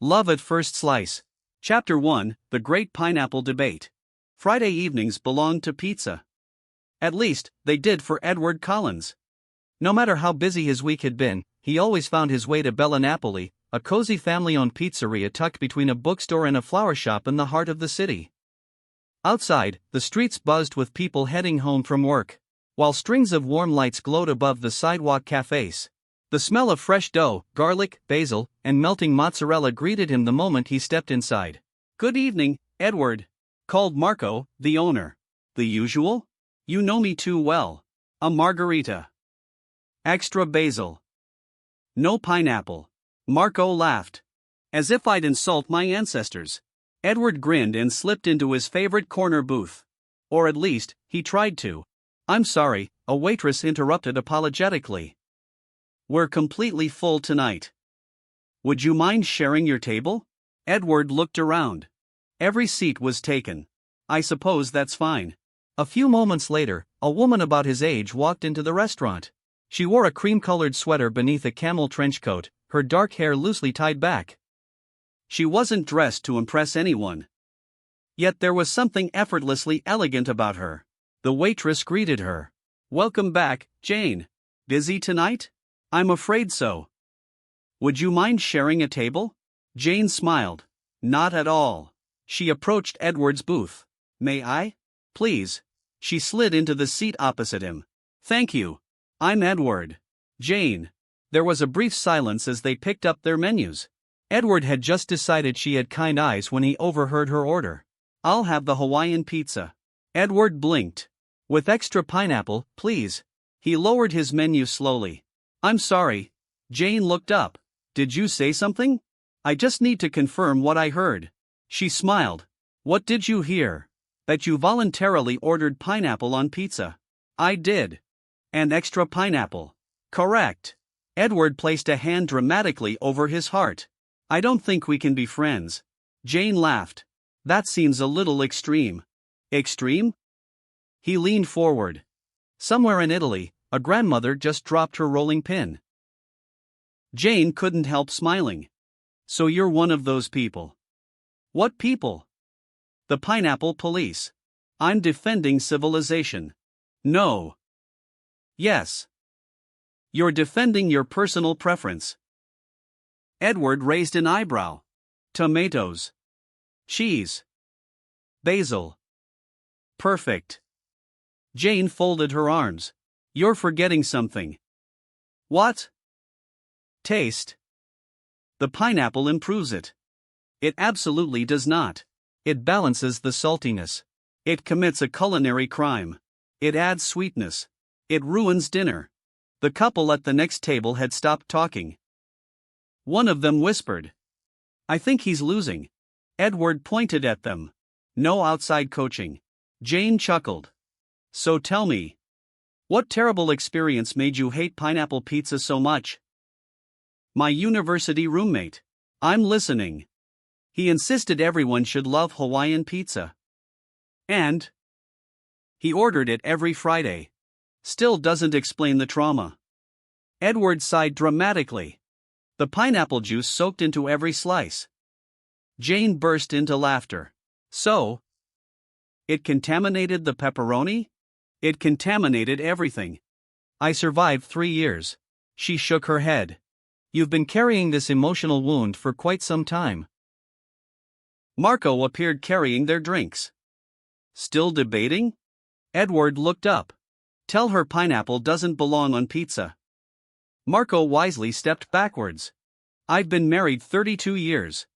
Love at First Slice. Chapter 1, The Great Pineapple Debate. Friday evenings belonged to pizza. At least, they did for Edward Collins. No matter how busy his week had been, he always found his way to Bella Napoli, a cozy family-owned pizzeria tucked between a bookstore and a flower shop in the heart of the city. Outside, the streets buzzed with people heading home from work, while strings of warm lights glowed above the sidewalk cafes. The smell of fresh dough, garlic, basil, and melting mozzarella greeted him the moment he stepped inside. "Good evening, Edward," called Marco, the owner. "The usual? You know me too well. A margarita. Extra basil. No pineapple." Marco laughed. "As if I'd insult my ancestors." Edward grinned and slipped into his favorite corner booth. Or at least, he tried to. "I'm sorry," a waitress interrupted apologetically. "We're completely full tonight. Would you mind sharing your table?" Edward looked around. Every seat was taken. "I suppose that's fine." A few moments later, a woman about his age walked into the restaurant. She wore a cream-colored sweater beneath a camel trench coat, her dark hair loosely tied back. She wasn't dressed to impress anyone. Yet there was something effortlessly elegant about her. The waitress greeted her. "Welcome back, Jane. Busy tonight?" "I'm afraid so." "Would you mind sharing a table?" Jane smiled. "Not at all." She approached Edward's booth. "May I? Please." She slid into the seat opposite him. "Thank you. I'm Edward." "Jane." There was a brief silence as they picked up their menus. Edward had just decided she had kind eyes when he overheard her order. "I'll have the Hawaiian pizza." Edward blinked. "With extra pineapple, please." He lowered his menu slowly. "I'm sorry." Jane looked up. "Did you say something?" "I just need to confirm what I heard." She smiled. "What did you hear?" "That you voluntarily ordered pineapple on pizza." "I did." "And extra pineapple." "Correct." Edward placed a hand dramatically over his heart. "I don't think we can be friends." Jane laughed. "That seems a little extreme." "Extreme?" He leaned forward. Somewhere in Italy, a grandmother just dropped her rolling pin. Jane couldn't help smiling. "So you're one of those people." "What people?" "The pineapple police." "I'm defending civilization." "No." "Yes." "You're defending your personal preference." Edward raised an eyebrow. "Tomatoes. Cheese. Basil. Perfect." Jane folded her arms. "You're forgetting something." "What?" "Taste. The pineapple improves it." "It absolutely does not. It balances the saltiness. It commits a culinary crime. It adds sweetness. It ruins dinner." The couple at the next table had stopped talking. One of them whispered, "I think he's losing." Edward pointed at them. "No outside coaching." Jane chuckled. "So tell me, what terrible experience made you hate pineapple pizza so much?" "My university roommate." "I'm listening." "He insisted everyone should love Hawaiian pizza. And he ordered it every Friday." "Still doesn't explain the trauma." Edward sighed dramatically. "The pineapple juice soaked into every slice." Jane burst into laughter. "So? It contaminated the pepperoni?" "It contaminated everything." "I survived 3 years." She shook her head. "You've been carrying this emotional wound for quite some time." Marco appeared carrying their drinks. "Still debating?" Edward looked up. "Tell her pineapple doesn't belong on pizza." Marco wisely stepped backwards. "I've been married 32 years.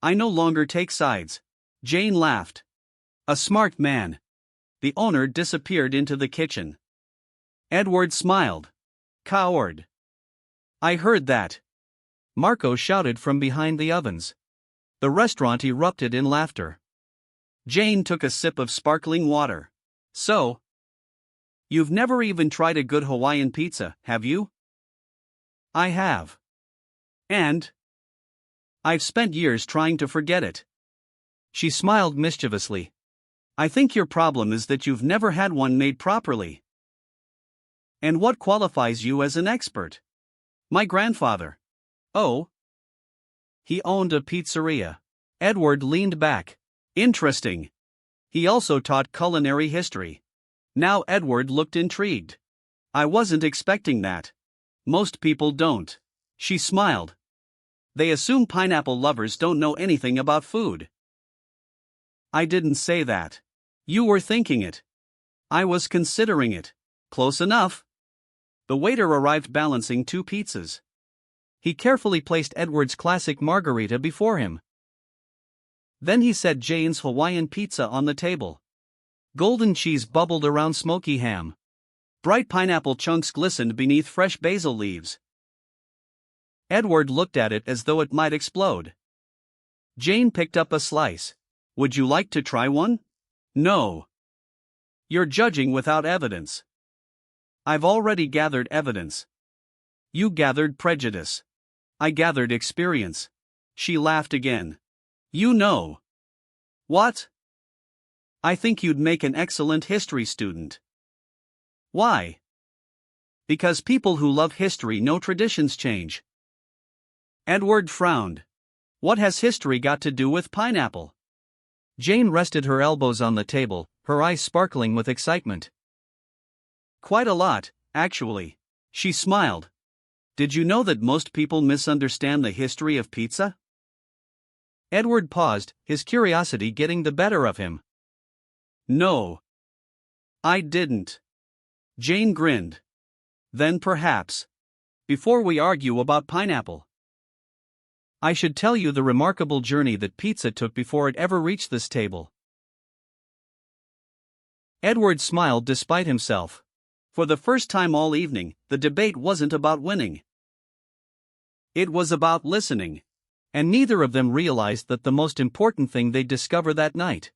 I no longer take sides." Jane laughed. "A smart man." The owner disappeared into the kitchen. Edward smiled. "Coward." "I heard that," Marco shouted from behind the ovens. The restaurant erupted in laughter. Jane took a sip of sparkling water. "So, you've never even tried a good Hawaiian pizza, have you?" "I have. And I've spent years trying to forget it." She smiled mischievously. "I think your problem is that you've never had one made properly." "And what qualifies you as an expert?" "My grandfather." "Oh? He owned a pizzeria. Edward leaned back. Interesting. He also taught culinary history. Now Edward looked intrigued. I wasn't expecting that. Most people don't. She smiled. They assume pineapple lovers don't know anything about food. I didn't say that. You were thinking it. I was considering it. Close enough. The waiter arrived balancing 2 pizzas. He carefully placed Edward's classic margarita before him. Then he set Jane's Hawaiian pizza on the table. Golden cheese bubbled around smoky ham. Bright pineapple chunks glistened beneath fresh basil leaves. Edward looked at it as though it might explode. Jane picked up a slice. Would you like to try one? No. You're judging without evidence. I've already gathered evidence. You gathered prejudice. I gathered experience. She laughed again. You know. What? I think you'd make an excellent history student. Why? Because people who love history know traditions change. Edward frowned. What has history got to do with pineapple? Jane rested her elbows on the table, her eyes sparkling with excitement. Quite a lot, actually. She smiled. Did you know that most people misunderstand the history of pizza? Edward paused, his curiosity getting the better of him. No. I didn't. Jane grinned. Then perhaps. Before we argue about pineapple, I should tell you the remarkable journey that pizza took before it ever reached this table. Edward smiled despite himself. For the first time all evening, the debate wasn't about winning. It was about listening. And neither of them realized that the most important thing they'd discover that night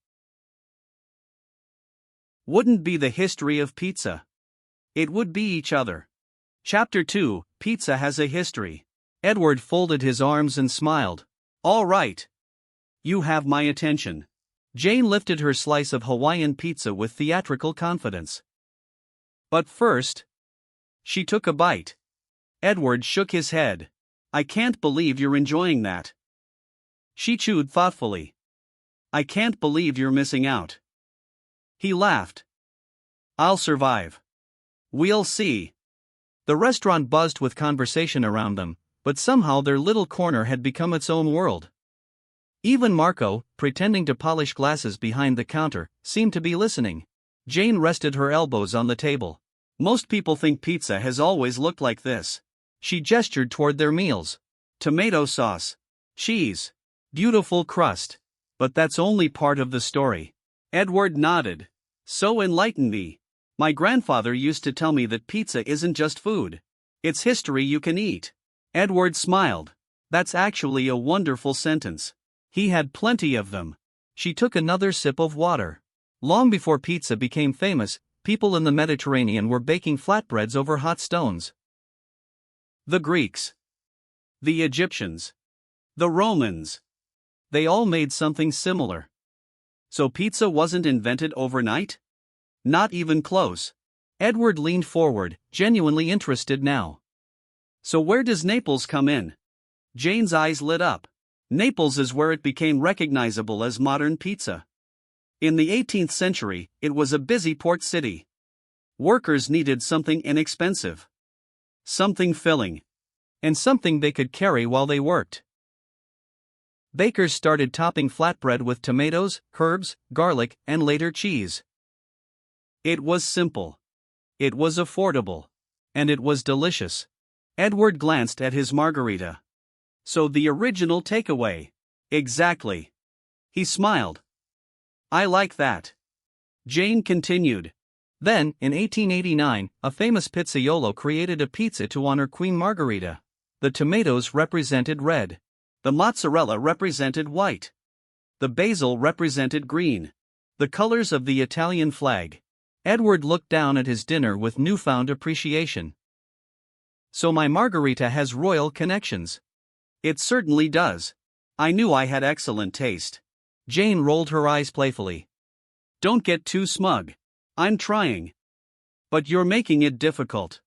wouldn't be the history of pizza. It would be each other. Chapter 2, Pizza Has a History. Edward folded his arms and smiled. All right. You have my attention. Jane lifted her slice of Hawaiian pizza with theatrical confidence. But first, she took a bite. Edward shook his head. I can't believe you're enjoying that. She chewed thoughtfully. I can't believe you're missing out. He laughed. I'll survive. We'll see. The restaurant buzzed with conversation around them, but somehow their little corner had become its own world. Even Marco, pretending to polish glasses behind the counter, seemed to be listening. Jane rested her elbows on the table. Most people think pizza has always looked like this. She gestured toward their meals. Tomato sauce. Cheese. Beautiful crust. But that's only part of the story. Edward nodded. So enlighten me. My grandfather used to tell me that pizza isn't just food. It's history you can eat. Edward smiled. That's actually a wonderful sentence. He had plenty of them. She took another sip of water. Long before pizza became famous, people in the Mediterranean were baking flatbreads over hot stones. The Greeks. The Egyptians. The Romans. They all made something similar. So pizza wasn't invented overnight? Not even close. Edward leaned forward, genuinely interested now. So where does Naples come in? Jane's eyes lit up. Naples is where it became recognizable as modern pizza. In the 18th century, it was a busy port city. Workers needed something inexpensive. Something filling. And something they could carry while they worked. Bakers started topping flatbread with tomatoes, herbs, garlic, and later cheese. It was simple. It was affordable. And it was delicious. Edward glanced at his margarita. So the original takeaway. Exactly. He smiled. I like that. Jane continued. Then, in 1889, a famous pizzaiolo created a pizza to honor Queen Margherita. The tomatoes represented red. The mozzarella represented white. The basil represented green. The colors of the Italian flag. Edward looked down at his dinner with newfound appreciation. So my margarita has royal connections. It certainly does. I knew I had excellent taste. Jane rolled her eyes playfully. Don't get too smug. I'm trying. But you're making it difficult.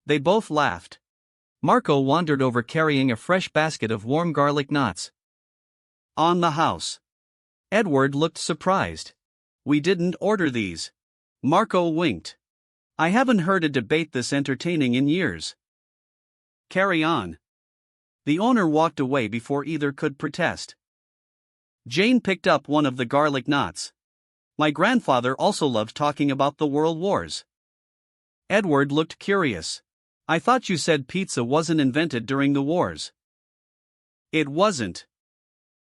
They both laughed. Marco wandered over carrying a fresh basket of warm garlic knots. On the house. Edward looked surprised. We didn't order these. Marco winked. I haven't heard a debate this entertaining in years. Carry on. The owner walked away before either could protest. Jane picked up one of the garlic knots. My grandfather also loved talking about the world wars. Edward looked curious. I thought you said pizza wasn't invented during the wars. It wasn't.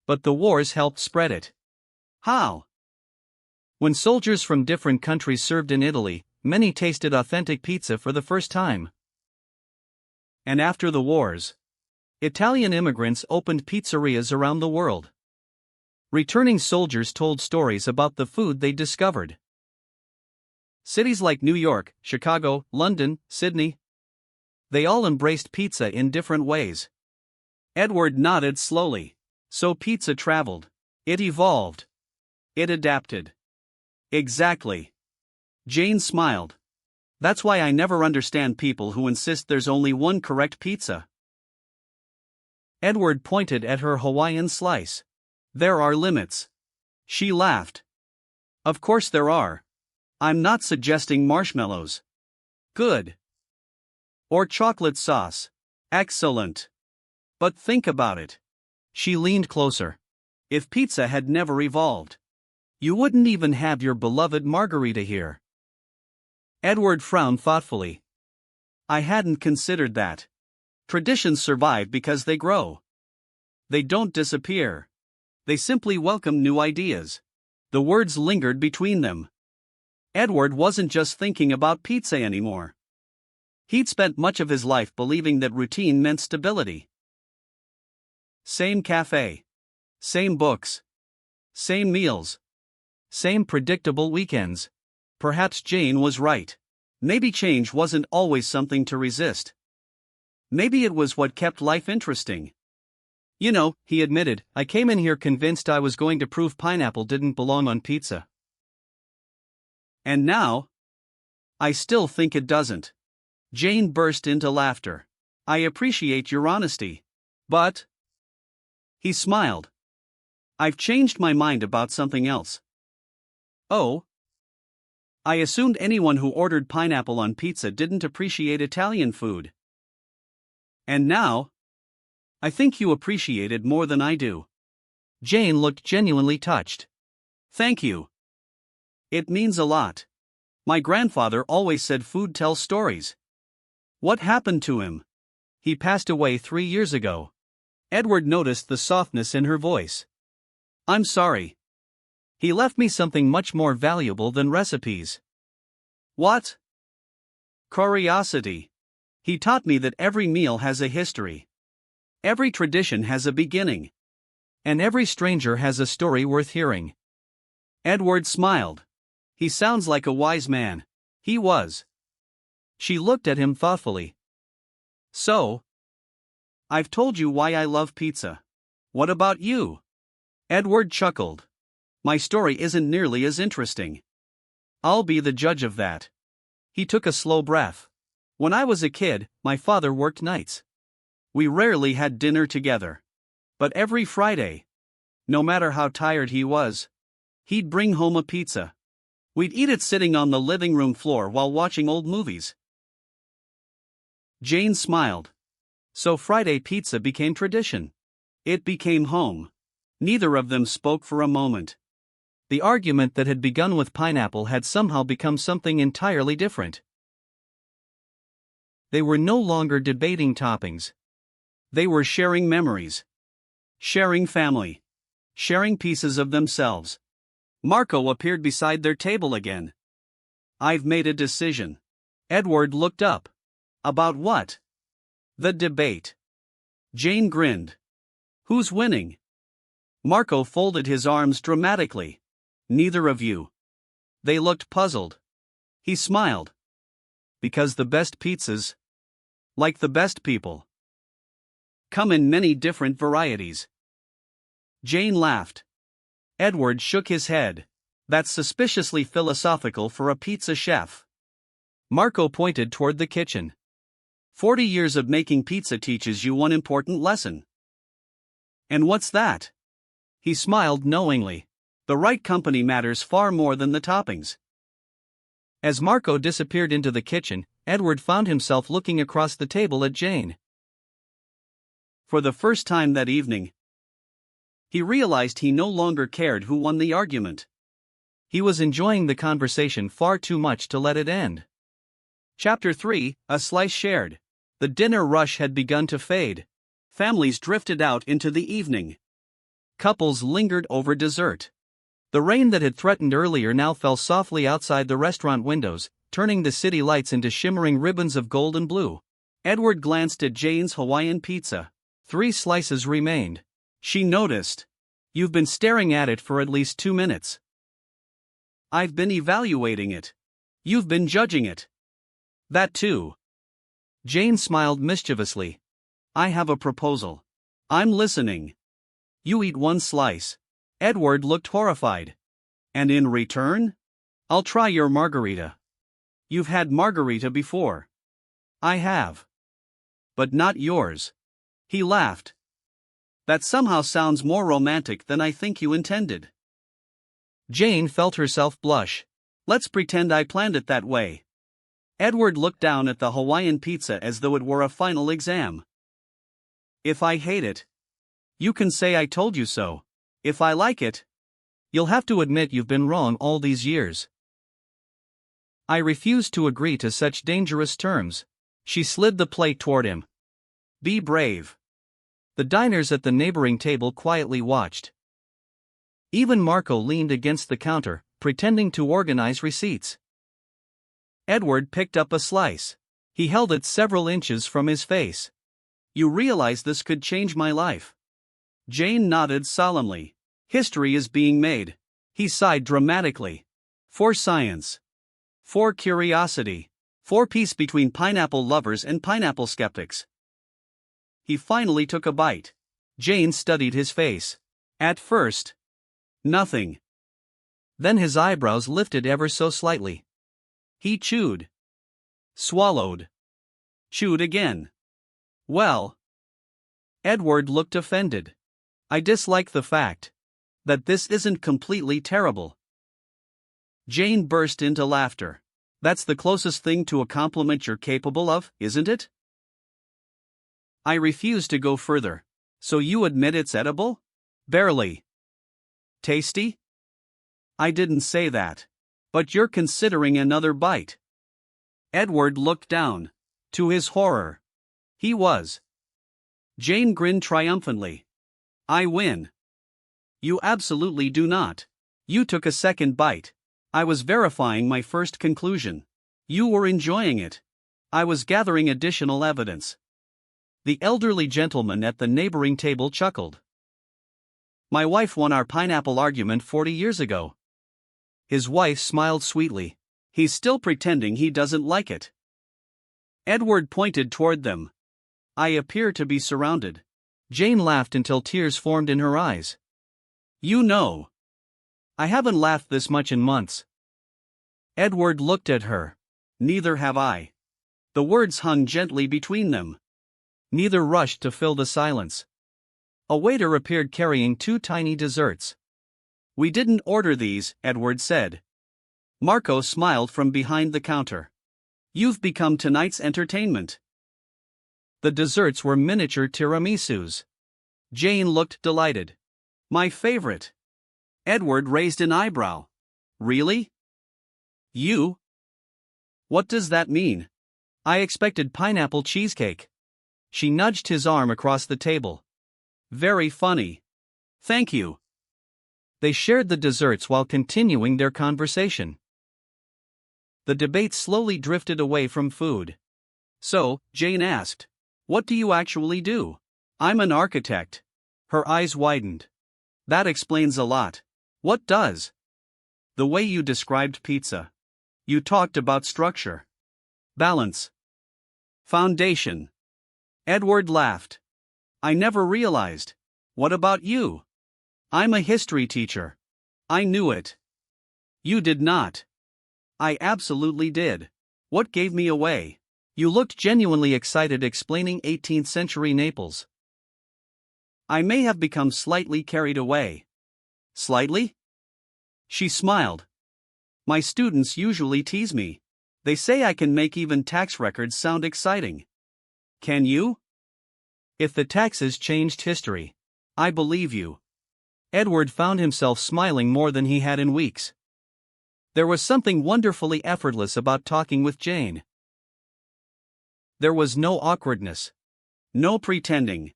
But the wars helped spread it. How? When soldiers from different countries served in Italy, many tasted authentic pizza for the first time. And after the wars, Italian immigrants opened pizzerias around the world. Returning soldiers told stories about the food they discovered. Cities like New York, Chicago, London, Sydney, they all embraced pizza in different ways. Edward nodded slowly. So pizza traveled. It evolved. It adapted. Exactly. Jane smiled. That's why I never understand people who insist there's only one correct pizza. Edward pointed at her Hawaiian slice. There are limits. She laughed. Of course there are. I'm not suggesting marshmallows. Good. Or chocolate sauce. Excellent. But think about it. She leaned closer. If pizza had never evolved, you wouldn't even have your beloved margarita here. Edward frowned thoughtfully. I hadn't considered that. Traditions survive because they grow. They don't disappear. They simply welcome new ideas. The words lingered between them. Edward wasn't just thinking about pizza anymore. He'd spent much of his life believing that routine meant stability. Same cafe. Same books. Same meals. Same predictable weekends. Perhaps Jane was right. Maybe change wasn't always something to resist. Maybe it was what kept life interesting. You know, he admitted, I came in here convinced I was going to prove pineapple didn't belong on pizza. And now? I still think it doesn't. Jane burst into laughter. I appreciate your honesty. But... He smiled. I've changed my mind about something else. Oh? I assumed anyone who ordered pineapple on pizza didn't appreciate Italian food. And now? I think you appreciate it more than I do. Jane looked genuinely touched. Thank you. It means a lot. My grandfather always said food tells stories. What happened to him? He passed away 3 years ago. Edward noticed the softness in her voice. I'm sorry. He left me something much more valuable than recipes. What? Curiosity. He taught me that every meal has a history. Every tradition has a beginning. And every stranger has a story worth hearing. Edward smiled. He sounds like a wise man. He was. She looked at him thoughtfully. So? I've told you why I love pizza. What about you? Edward chuckled. My story isn't nearly as interesting. I'll be the judge of that. He took a slow breath. When I was a kid, my father worked nights. We rarely had dinner together. But every Friday, no matter how tired he was, he'd bring home a pizza. We'd eat it sitting on the living room floor while watching old movies. Jane smiled. So Friday pizza became tradition. It became home. Neither of them spoke for a moment. The argument that had begun with pineapple had somehow become something entirely different. They were no longer debating toppings. They were sharing memories. Sharing family. Sharing pieces of themselves. Marco appeared beside their table again. I've made a decision. Edward looked up. About what? The debate. Jane grinned. Who's winning? Marco folded his arms dramatically. Neither of you. They looked puzzled. He smiled. Because the best pizzas, like the best people, come in many different varieties. Jane laughed. Edward shook his head. That's suspiciously philosophical for a pizza chef. Marco pointed toward the kitchen. 40 years of making pizza teaches you one important lesson. And what's that? He smiled knowingly. The right company matters far more than the toppings. As Marco disappeared into the kitchen, Edward found himself looking across the table at Jane. For the first time that evening, he realized he no longer cared who won the argument. He was enjoying the conversation far too much to let it end. Chapter 3: A Slice Shared. The dinner rush had begun to fade. Families drifted out into the evening. Couples lingered over dessert. The rain that had threatened earlier now fell softly outside the restaurant windows, turning the city lights into shimmering ribbons of gold and blue. Edward glanced at Jane's Hawaiian pizza. 3 slices remained. She noticed. You've been staring at it for at least 2 minutes. I've been evaluating it. You've been judging it. That too. Jane smiled mischievously. I have a proposal. I'm listening. You eat 1 slice. Edward looked horrified. And in return? I'll try your margarita. You've had margarita before. I have. But not yours. He laughed. That somehow sounds more romantic than I think you intended. Jane felt herself blush. Let's pretend I planned it that way. Edward looked down at the Hawaiian pizza as though it were a final exam. If I hate it, you can say I told you so. If I like it, you'll have to admit you've been wrong all these years. I refuse to agree to such dangerous terms. She slid the plate toward him. Be brave. The diners at the neighboring table quietly watched. Even Marco leaned against the counter, pretending to organize receipts. Edward picked up a slice. He held it several inches from his face. You realize this could change my life? Jane nodded solemnly. History is being made. He sighed dramatically. For science. For curiosity. For peace between pineapple lovers and pineapple skeptics. He finally took a bite. Jane studied his face. At first, nothing. Then his eyebrows lifted ever so slightly. He chewed. Swallowed. Chewed again. Well. Edward looked offended. I dislike the fact that this isn't completely terrible. Jane burst into laughter. That's the closest thing to a compliment you're capable of, isn't it? I refuse to go further. So you admit it's edible? Barely. Tasty? I didn't say that. But you're considering another bite. Edward looked down. To his horror, he was. Jane grinned triumphantly. I win. You absolutely do not. You took a second bite. I was verifying my first conclusion. You were enjoying it. I was gathering additional evidence. The elderly gentleman at the neighboring table chuckled. My wife won our pineapple argument 40 years ago. His wife smiled sweetly. He's still pretending he doesn't like it. Edward pointed toward them. I appear to be surrounded. Jane laughed until tears formed in her eyes. You know. I haven't laughed this much in months. Edward looked at her. Neither have I. The words hung gently between them. Neither rushed to fill the silence. A waiter appeared carrying 2 tiny desserts. We didn't order these, Edward said. Marco smiled from behind the counter. You've become tonight's entertainment. The desserts were miniature tiramisus. Jane looked delighted. My favorite. Edward raised an eyebrow. Really? You? What does that mean? I expected pineapple cheesecake. She nudged his arm across the table. Very funny. Thank you. They shared the desserts while continuing their conversation. The debate slowly drifted away from food. So, Jane asked, what do you actually do? I'm an architect. Her eyes widened. That explains a lot. What does? The way you described pizza. You talked about structure. Balance. Foundation. Edward laughed. I never realized. What about you? I'm a history teacher. I knew it. You did not. I absolutely did. What gave me away? You looked genuinely excited explaining 18th century Naples. I may have become slightly carried away. Slightly? She smiled. My students usually tease me. They say I can make even tax records sound exciting. Can you? If the taxes changed history. I believe you. Edward found himself smiling more than he had in weeks. There was something wonderfully effortless about talking with Jane. There was no awkwardness. No pretending.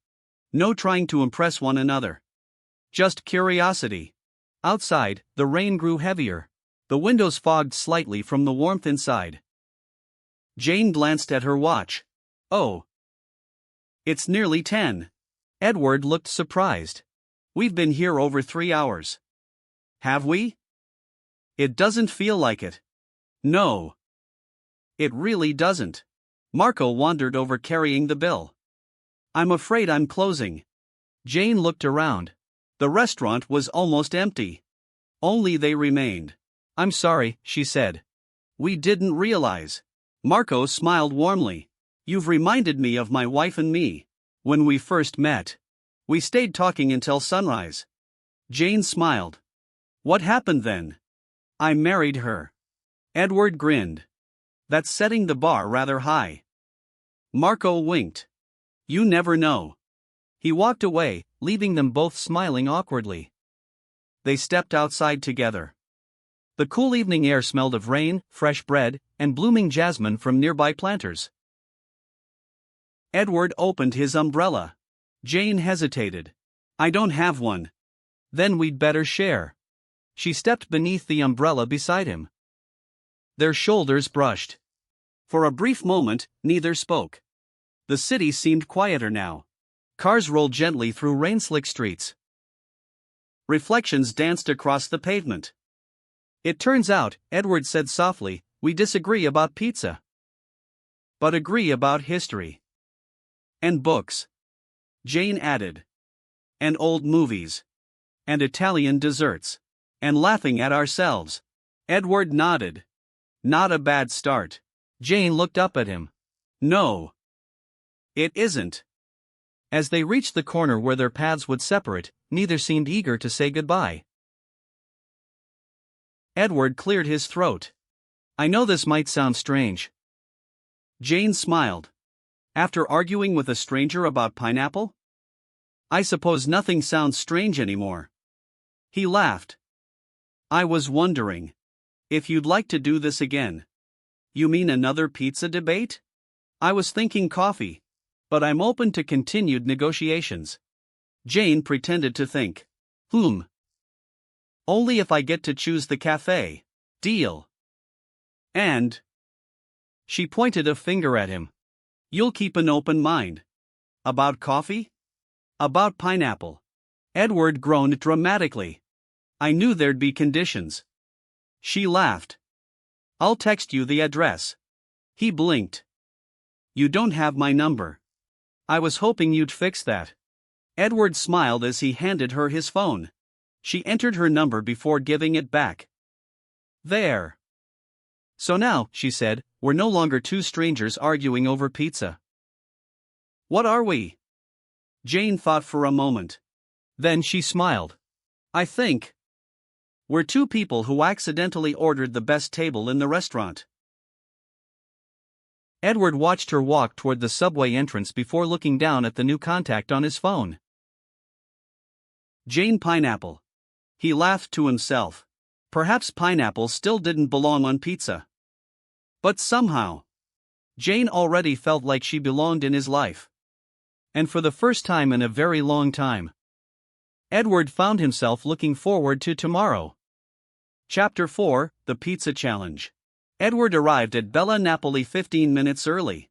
No trying to impress one another. Just curiosity. Outside, the rain grew heavier. The windows fogged slightly from the warmth inside. Jane glanced at her watch. Oh. It's nearly 10. Edward looked surprised. We've been here over 3 hours. Have we? It doesn't feel like it. No. It really doesn't. Marco wandered over carrying the bill. I'm afraid I'm closing. Jane looked around. The restaurant was almost empty. Only they remained. I'm sorry, she said. We didn't realize. Marco smiled warmly. You've reminded me of my wife and me. When we first met, we stayed talking until sunrise. Jane smiled. What happened then? I married her. Edward grinned. That's setting the bar rather high. Marco winked. You never know. He walked away, leaving them both smiling awkwardly. They stepped outside together. The cool evening air smelled of rain, fresh bread, and blooming jasmine from nearby planters. Edward opened his umbrella. Jane hesitated. I don't have one. Then we'd better share. She stepped beneath the umbrella beside him. Their shoulders brushed. For a brief moment, neither spoke. The city seemed quieter now. Cars rolled gently through rain-slick streets. Reflections danced across the pavement. It turns out, Edward said softly, we disagree about pizza. But agree about history. And books. Jane added. And old movies. And Italian desserts. And laughing at ourselves. Edward nodded. Not a bad start. Jane looked up at him. No. It isn't. As they reached the corner where their paths would separate, neither seemed eager to say goodbye. Edward cleared his throat. I know this might sound strange. Jane smiled. After arguing with a stranger about pineapple? I suppose nothing sounds strange anymore. He laughed. I was wondering if you'd like to do this again. You mean another pizza debate? I was thinking coffee. But I'm open to continued negotiations. Jane pretended to think. Only if I get to choose the cafe. Deal. And. She pointed a finger at him. You'll keep an open mind. About coffee? About pineapple. Edward groaned dramatically. I knew there'd be conditions. She laughed. I'll text you the address. He blinked. You don't have my number. I was hoping you'd fix that. Edward smiled as he handed her his phone. She entered her number before giving it back. There. So now, she said, we're no longer two strangers arguing over pizza. What are we? Jane thought for a moment. Then she smiled. I think. We're two people who accidentally ordered the best table in the restaurant. Edward watched her walk toward the subway entrance before looking down at the new contact on his phone. Jane Pineapple. He laughed to himself. Perhaps pineapple still didn't belong on pizza. But somehow, Jane already felt like she belonged in his life. And for the first time in a very long time, Edward found himself looking forward to tomorrow. Chapter 4, The Pizza Challenge. Edward arrived at Bella Napoli 15 minutes early.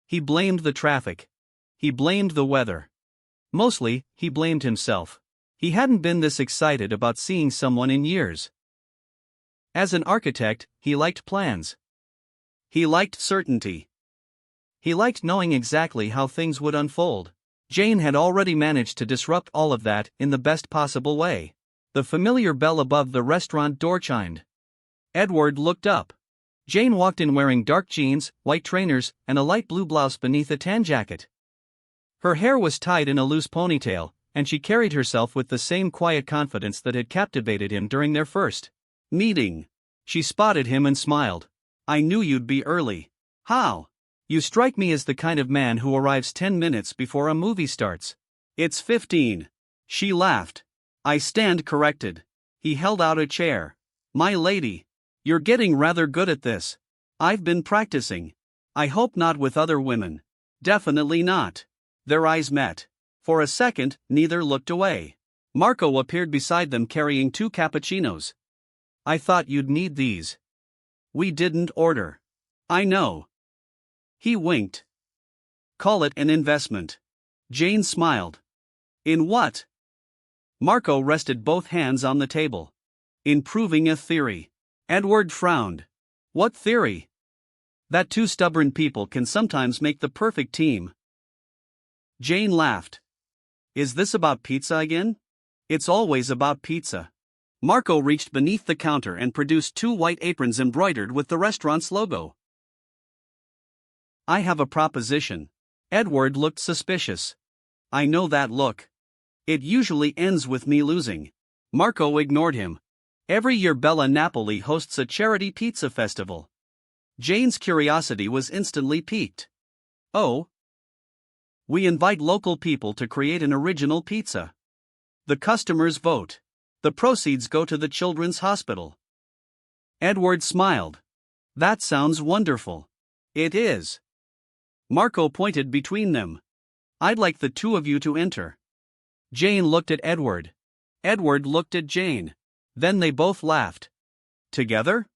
He blamed the traffic. He blamed the weather. Mostly, he blamed himself. He hadn't been this excited about seeing someone in years. As an architect, he liked plans. He liked certainty. He liked knowing exactly how things would unfold. Jane had already managed to disrupt all of that in the best possible way. The familiar bell above the restaurant door chimed. Edward looked up. Jane walked in wearing dark jeans, white trainers, and a light blue blouse beneath a tan jacket. Her hair was tied in a loose ponytail, and she carried herself with the same quiet confidence that had captivated him during their first meeting. She spotted him and smiled. "I knew you'd be early." "How?" "You strike me as the kind of man who arrives 10 minutes before a movie starts." "It's 15. She laughed. "I stand corrected." He held out a chair. "My lady, you're getting rather good at this." "I've been practicing." "I hope not with other women." "Definitely not." Their eyes met. For a second, neither looked away. Marco appeared beside them carrying 2 cappuccinos. "I thought you'd need these." "We didn't order." "I know." He winked. "Call it an investment." Jane smiled. "In what?" Marco rested both hands on the table. "In proving a theory." Edward frowned. "What theory?" "That 2 stubborn people can sometimes make the perfect team." Jane laughed. "Is this about pizza again?" "It's always about pizza." Marco reached beneath the counter and produced 2 white aprons embroidered with the restaurant's logo. "I have a proposition." Edward looked suspicious. "I know that look. It usually ends with me losing." Marco ignored him. "Every year Bella Napoli hosts a charity pizza festival." Jane's curiosity was instantly piqued. "Oh?" "We invite local people to create an original pizza. The customers vote. The proceeds go to the children's hospital." Edward smiled. "That sounds wonderful." "It is." Marco pointed between them. "I'd like the 2 of you to enter." Jane looked at Edward. Edward looked at Jane. Then they both laughed. "Together?"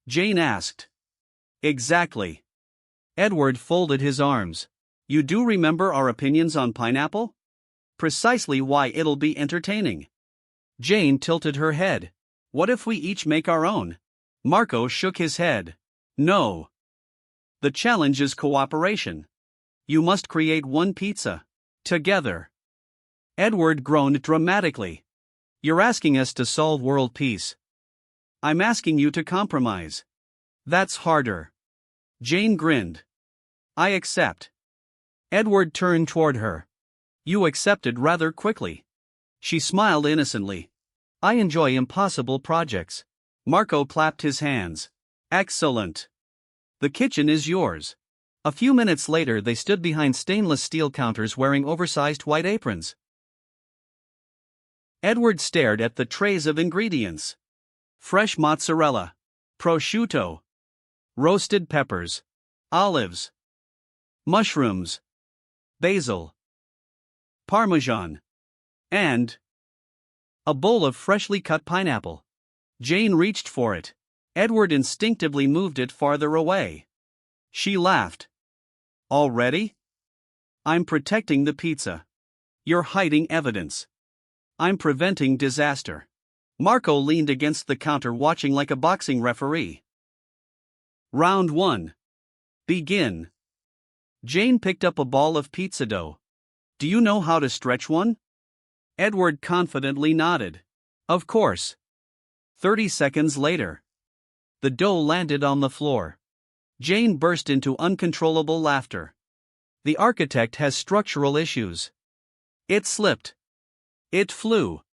Jane asked. "Exactly." Edward folded his arms. "You do remember our opinions on pineapple?" "Precisely why it'll be entertaining." Jane tilted her head. "What if we each make our own?" Marco shook his head. "No. The challenge is cooperation. You must create one pizza. Together." Edward groaned dramatically. "You're asking us to solve world peace." "I'm asking you to compromise." "That's harder." Jane grinned. "I accept." Edward turned toward her. "You accepted rather quickly." She smiled innocently. "I enjoy impossible projects." Marco clapped his hands. "Excellent. The kitchen is yours." A few minutes later they stood behind stainless steel counters wearing oversized white aprons. Edward stared at the trays of ingredients. Fresh mozzarella, prosciutto, roasted peppers, olives, mushrooms, basil, parmesan, and a bowl of freshly cut pineapple. Jane reached for it. Edward instinctively moved it farther away. She laughed. "Already?" "I'm protecting the pizza." "You're hiding evidence." "I'm preventing disaster." Marco leaned against the counter watching like a boxing referee. Round 1. Begin. Jane picked up a ball of pizza dough. "Do you know how to stretch one?" Edward confidently nodded. "Of course." 30 seconds later. The dough landed on the floor. Jane burst into uncontrollable laughter. "The architect has structural issues." "It slipped." "It flew."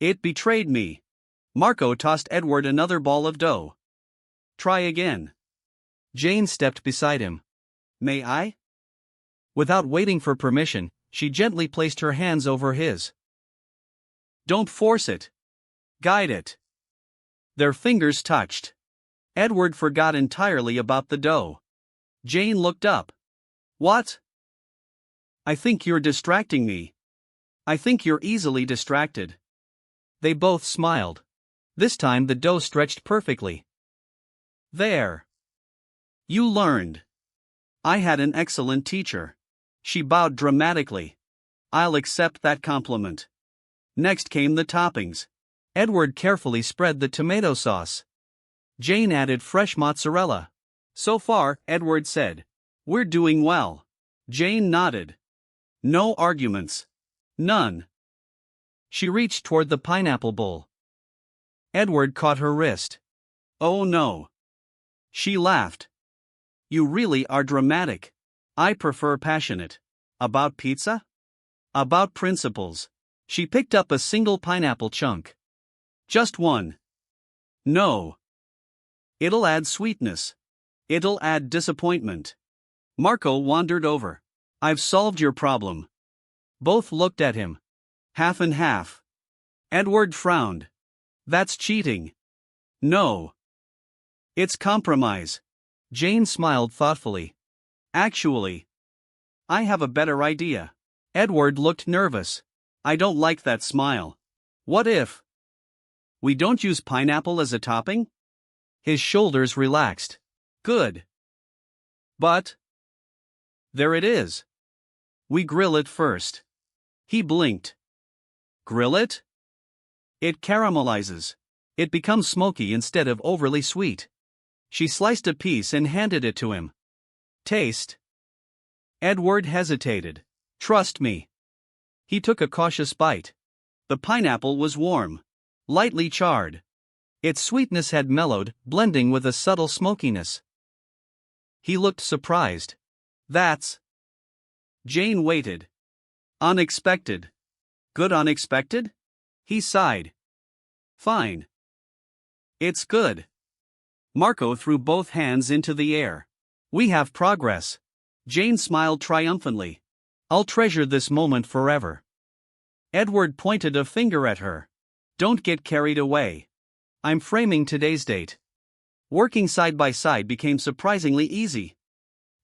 "It betrayed me." Marco tossed Edward another ball of dough. "Try again." Jane stepped beside him. "May I?" Without waiting for permission, she gently placed her hands over his. "Don't force it. Guide it." Their fingers touched. Edward forgot entirely about the dough. Jane looked up. "What?" "I think you're distracting me." "I think you're easily distracted." They both smiled. This time the dough stretched perfectly. "There. You learned." "I had an excellent teacher." She bowed dramatically. "I'll accept that compliment." Next came the toppings. Edward carefully spread the tomato sauce. Jane added fresh mozzarella. "So far," Edward said, "we're doing well." Jane nodded. "No arguments." "None." She reached toward the pineapple bowl. Edward caught her wrist. "Oh no." She laughed. You really are dramatic. I prefer passionate. About pizza? About principles. She picked up a single pineapple chunk. Just one. No. It'll add sweetness. It'll add disappointment. Marco wandered over. I've solved your problem. Both looked at him. Half and half. Edward frowned. That's cheating. No. It's compromise. Jane smiled thoughtfully. Actually, I have a better idea. Edward looked nervous. I don't like that smile. What if we don't use pineapple as a topping? His shoulders relaxed. Good. But there it is. We grill it first. He blinked. Grill it? It caramelizes. It becomes smoky instead of overly sweet. She sliced a piece and handed it to him. Taste. Edward hesitated. Trust me. He took a cautious bite. The pineapple was warm, lightly charred. Its sweetness had mellowed, blending with a subtle smokiness. He looked surprised. That's. Jane waited. Unexpected. Good unexpected? He sighed. Fine. It's good. Marco threw both hands into the air. We have progress. Jane smiled triumphantly. I'll treasure this moment forever. Edward pointed a finger at her. Don't get carried away. I'm framing today's date. Working side by side became surprisingly easy.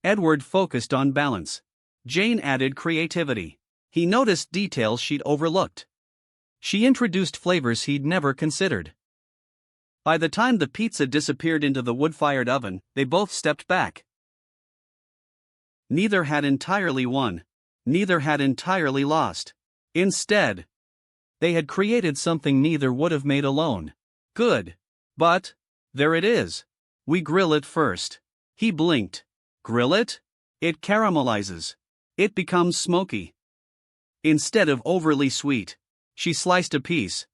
Edward focused on balance. Jane added creativity. He noticed details she'd overlooked. She introduced flavors he'd never considered. By the time the pizza disappeared into the wood-fired oven, they both stepped back. Neither had entirely won. Neither had entirely lost. Instead, they had created something neither would have made alone. Good. But there it is. We grill it first. He blinked. Grill it? It caramelizes. It becomes smoky. Instead of overly sweet. She sliced a piece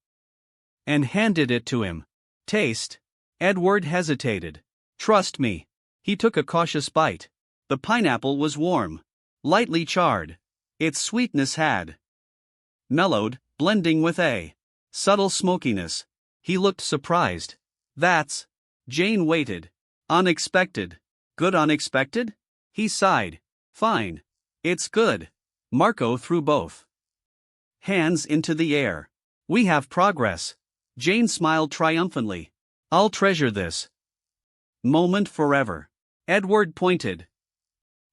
and handed it to him. Taste. Edward hesitated. Trust me. He took a cautious bite. The pineapple was warm, lightly charred. Its sweetness had mellowed, blending with a subtle smokiness. He looked surprised. That's. Jane waited. Unexpected. Good unexpected? He sighed. Fine. It's good. Marco threw both hands into the air. We have progress. Jane smiled triumphantly. I'll treasure this moment forever. Edward pointed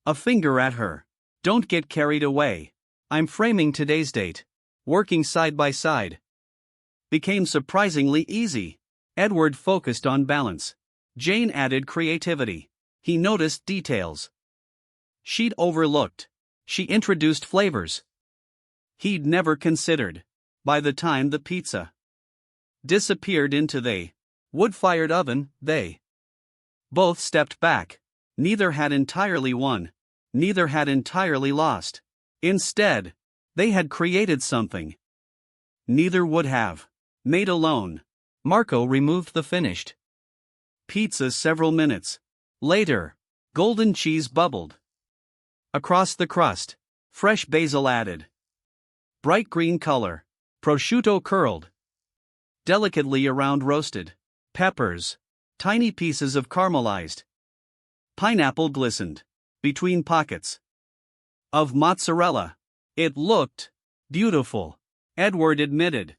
a finger at her. Don't get carried away. I'm framing today's date. Working side by side became surprisingly easy. Edward focused on balance. Jane added creativity. He noticed details she'd overlooked. She introduced flavors he'd never considered. By the time the pizza disappeared into the wood-fired oven, they both stepped back. Neither had entirely won. Neither had entirely lost. Instead, they had created something neither would have made alone. Marco removed the finished pizza several minutes later. Golden cheese bubbled across the crust. Fresh basil added. Bright green color. Prosciutto curled delicately around roasted peppers. Tiny pieces of caramelized pineapple glistened between pockets of mozzarella. It looked beautiful, Edward admitted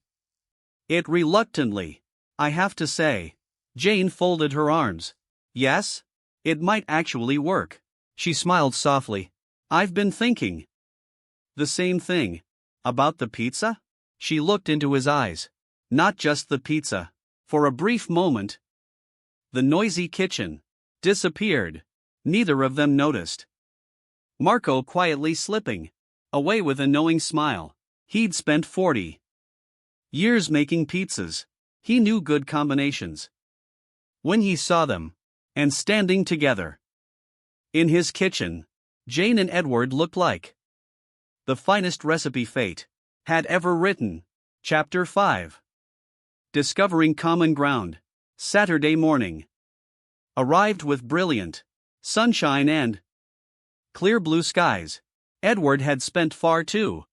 it reluctantly. I have to say. Jane folded her arms. Yes? It might actually work. She smiled softly. I've been thinking the same thing. About the pizza? She looked into his eyes. Not just the pizza. For a brief moment, the noisy kitchen disappeared. Neither of them noticed. Marco quietly slipping away with a knowing smile. He'd spent 40 years making pizzas. He knew good combinations. When he saw them, and standing together in his kitchen, Jane and Edward looked like the finest recipe fate had ever written. Chapter 5. Discovering Common Ground. Saturday morning. arrived with brilliant sunshine and clear blue skies. Edward had spent far too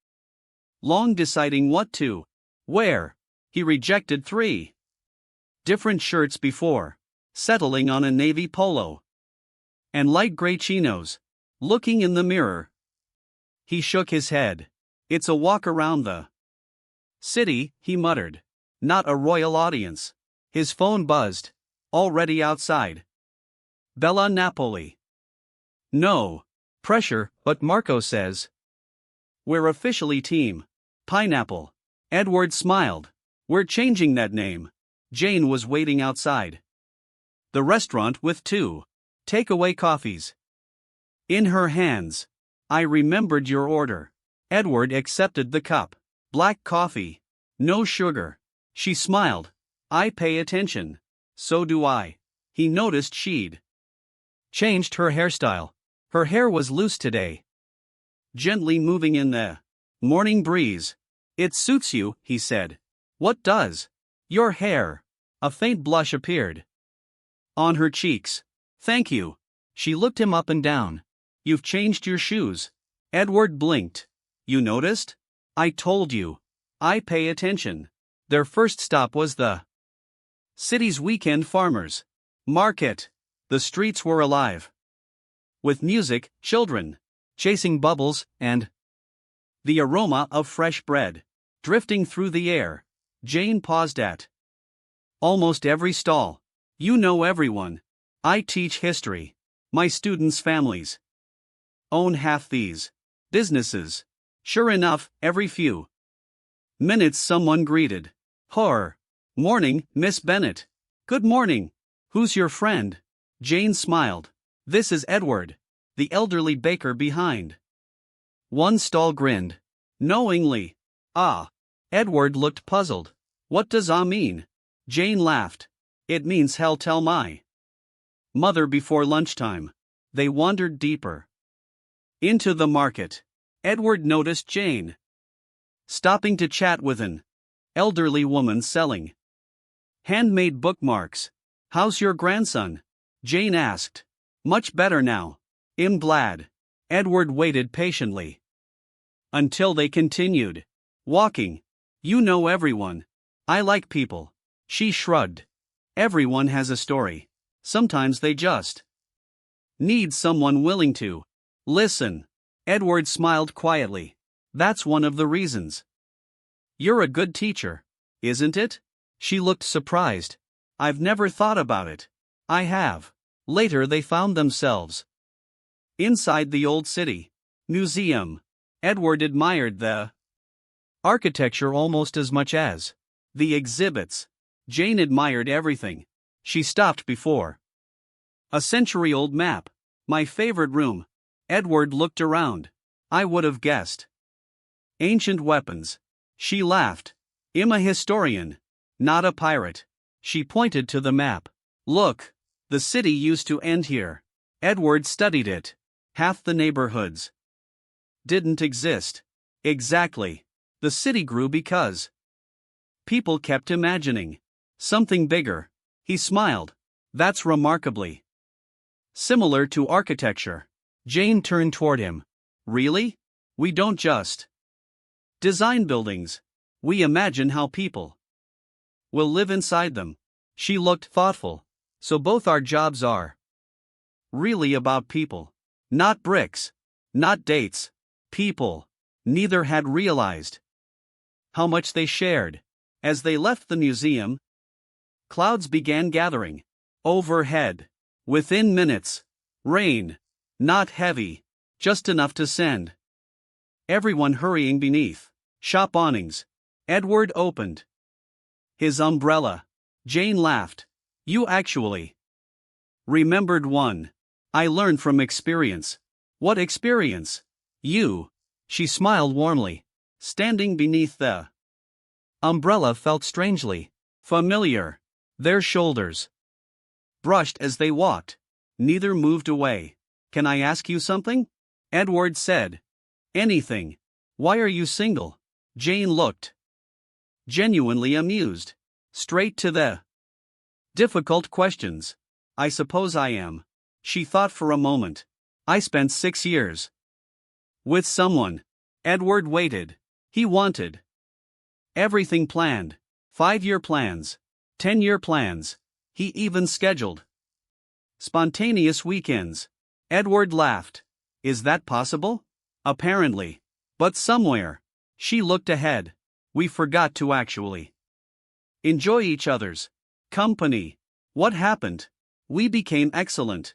long deciding what to wear. He rejected 3 different shirts before settling on a navy polo and light gray chinos. Looking in the mirror, he shook his head. It's a walk around the city, he muttered. Not a royal audience. His phone buzzed. Already outside. Bella Napoli. No pressure, but Marco says we're officially Team Pineapple. Edward smiled. We're changing that name. Jane was waiting outside the restaurant with 2 takeaway coffees in her hands. I remembered your order. Edward accepted the cup. Black coffee. No sugar. She smiled. I pay attention. So do I. He noticed she'd changed her hairstyle. Her hair was loose today, gently moving in the morning breeze. It suits you, he said. What does? Your hair. A faint blush appeared on her cheeks. Thank you. She looked him up and down. You've changed your shoes. Edward blinked. You noticed? I told you. I pay attention. Their first stop was the city's weekend farmers market. The streets were alive with music, children chasing bubbles, and the aroma of fresh bread drifting through the air. Jane paused at almost every stall. You know everyone. I teach history. My students' families own half these businesses. Sure enough, every few minutes someone greeted her. Morning, Miss Bennet. Good morning. Who's your friend? Jane smiled. This is Edward, the elderly baker behind one stall grinned knowingly. Ah. Edward looked puzzled. What does mean? Jane laughed. It means hell tell my mother before lunchtime. They wandered deeper into the market. Edward noticed Jane stopping to chat with an elderly woman selling handmade bookmarks. How's your grandson? Jane asked. Much better now. I'm glad. Edward waited patiently until they continued walking. You know everyone. I like people. She shrugged. Everyone has a story. Sometimes they just need someone willing to listen. Edward smiled quietly. That's one of the reasons you're a good teacher, isn't it? She looked surprised. I've never thought about it. I have. Later they found themselves inside the old city museum. Edward admired the architecture almost as much as the exhibits. Jane admired everything. She stopped before a century-old map. My favorite room. Edward looked around. I would have guessed ancient weapons. She laughed. I'm a historian, not a pirate. She pointed to the map. Look, the city used to end here. Edward studied it. Half the neighborhoods didn't exist. Exactly. The city grew because people kept imagining something bigger. He smiled. That's remarkably similar to architecture. Jane turned toward him. Really? We don't just design buildings. We imagine how people will live inside them. She looked thoughtful. So both our jobs are really about people. Not bricks. Not dates. People. Neither had realized how much they shared. As they left the museum, clouds began gathering overhead. Within minutes, rain. Not heavy, just enough to send everyone hurrying beneath shop awnings. Edward opened his umbrella. Jane laughed. You actually remembered one. I learned from experience. What experience? You. She smiled warmly. Standing beneath the umbrella felt strangely familiar. Their shoulders brushed as they walked. Neither moved away. Can I ask you something? Edward said. Anything. Why are you single? Jane looked genuinely amused. Straight to the difficult questions. I suppose I am. She thought for a moment. I spent 6 years with someone. Edward waited. He wanted everything planned. 5-year plans. 10-year plans. He even scheduled spontaneous weekends. Edward laughed. Is that possible? Apparently. But somewhere. She looked ahead. We forgot to actually enjoy each other's company. What happened? We became excellent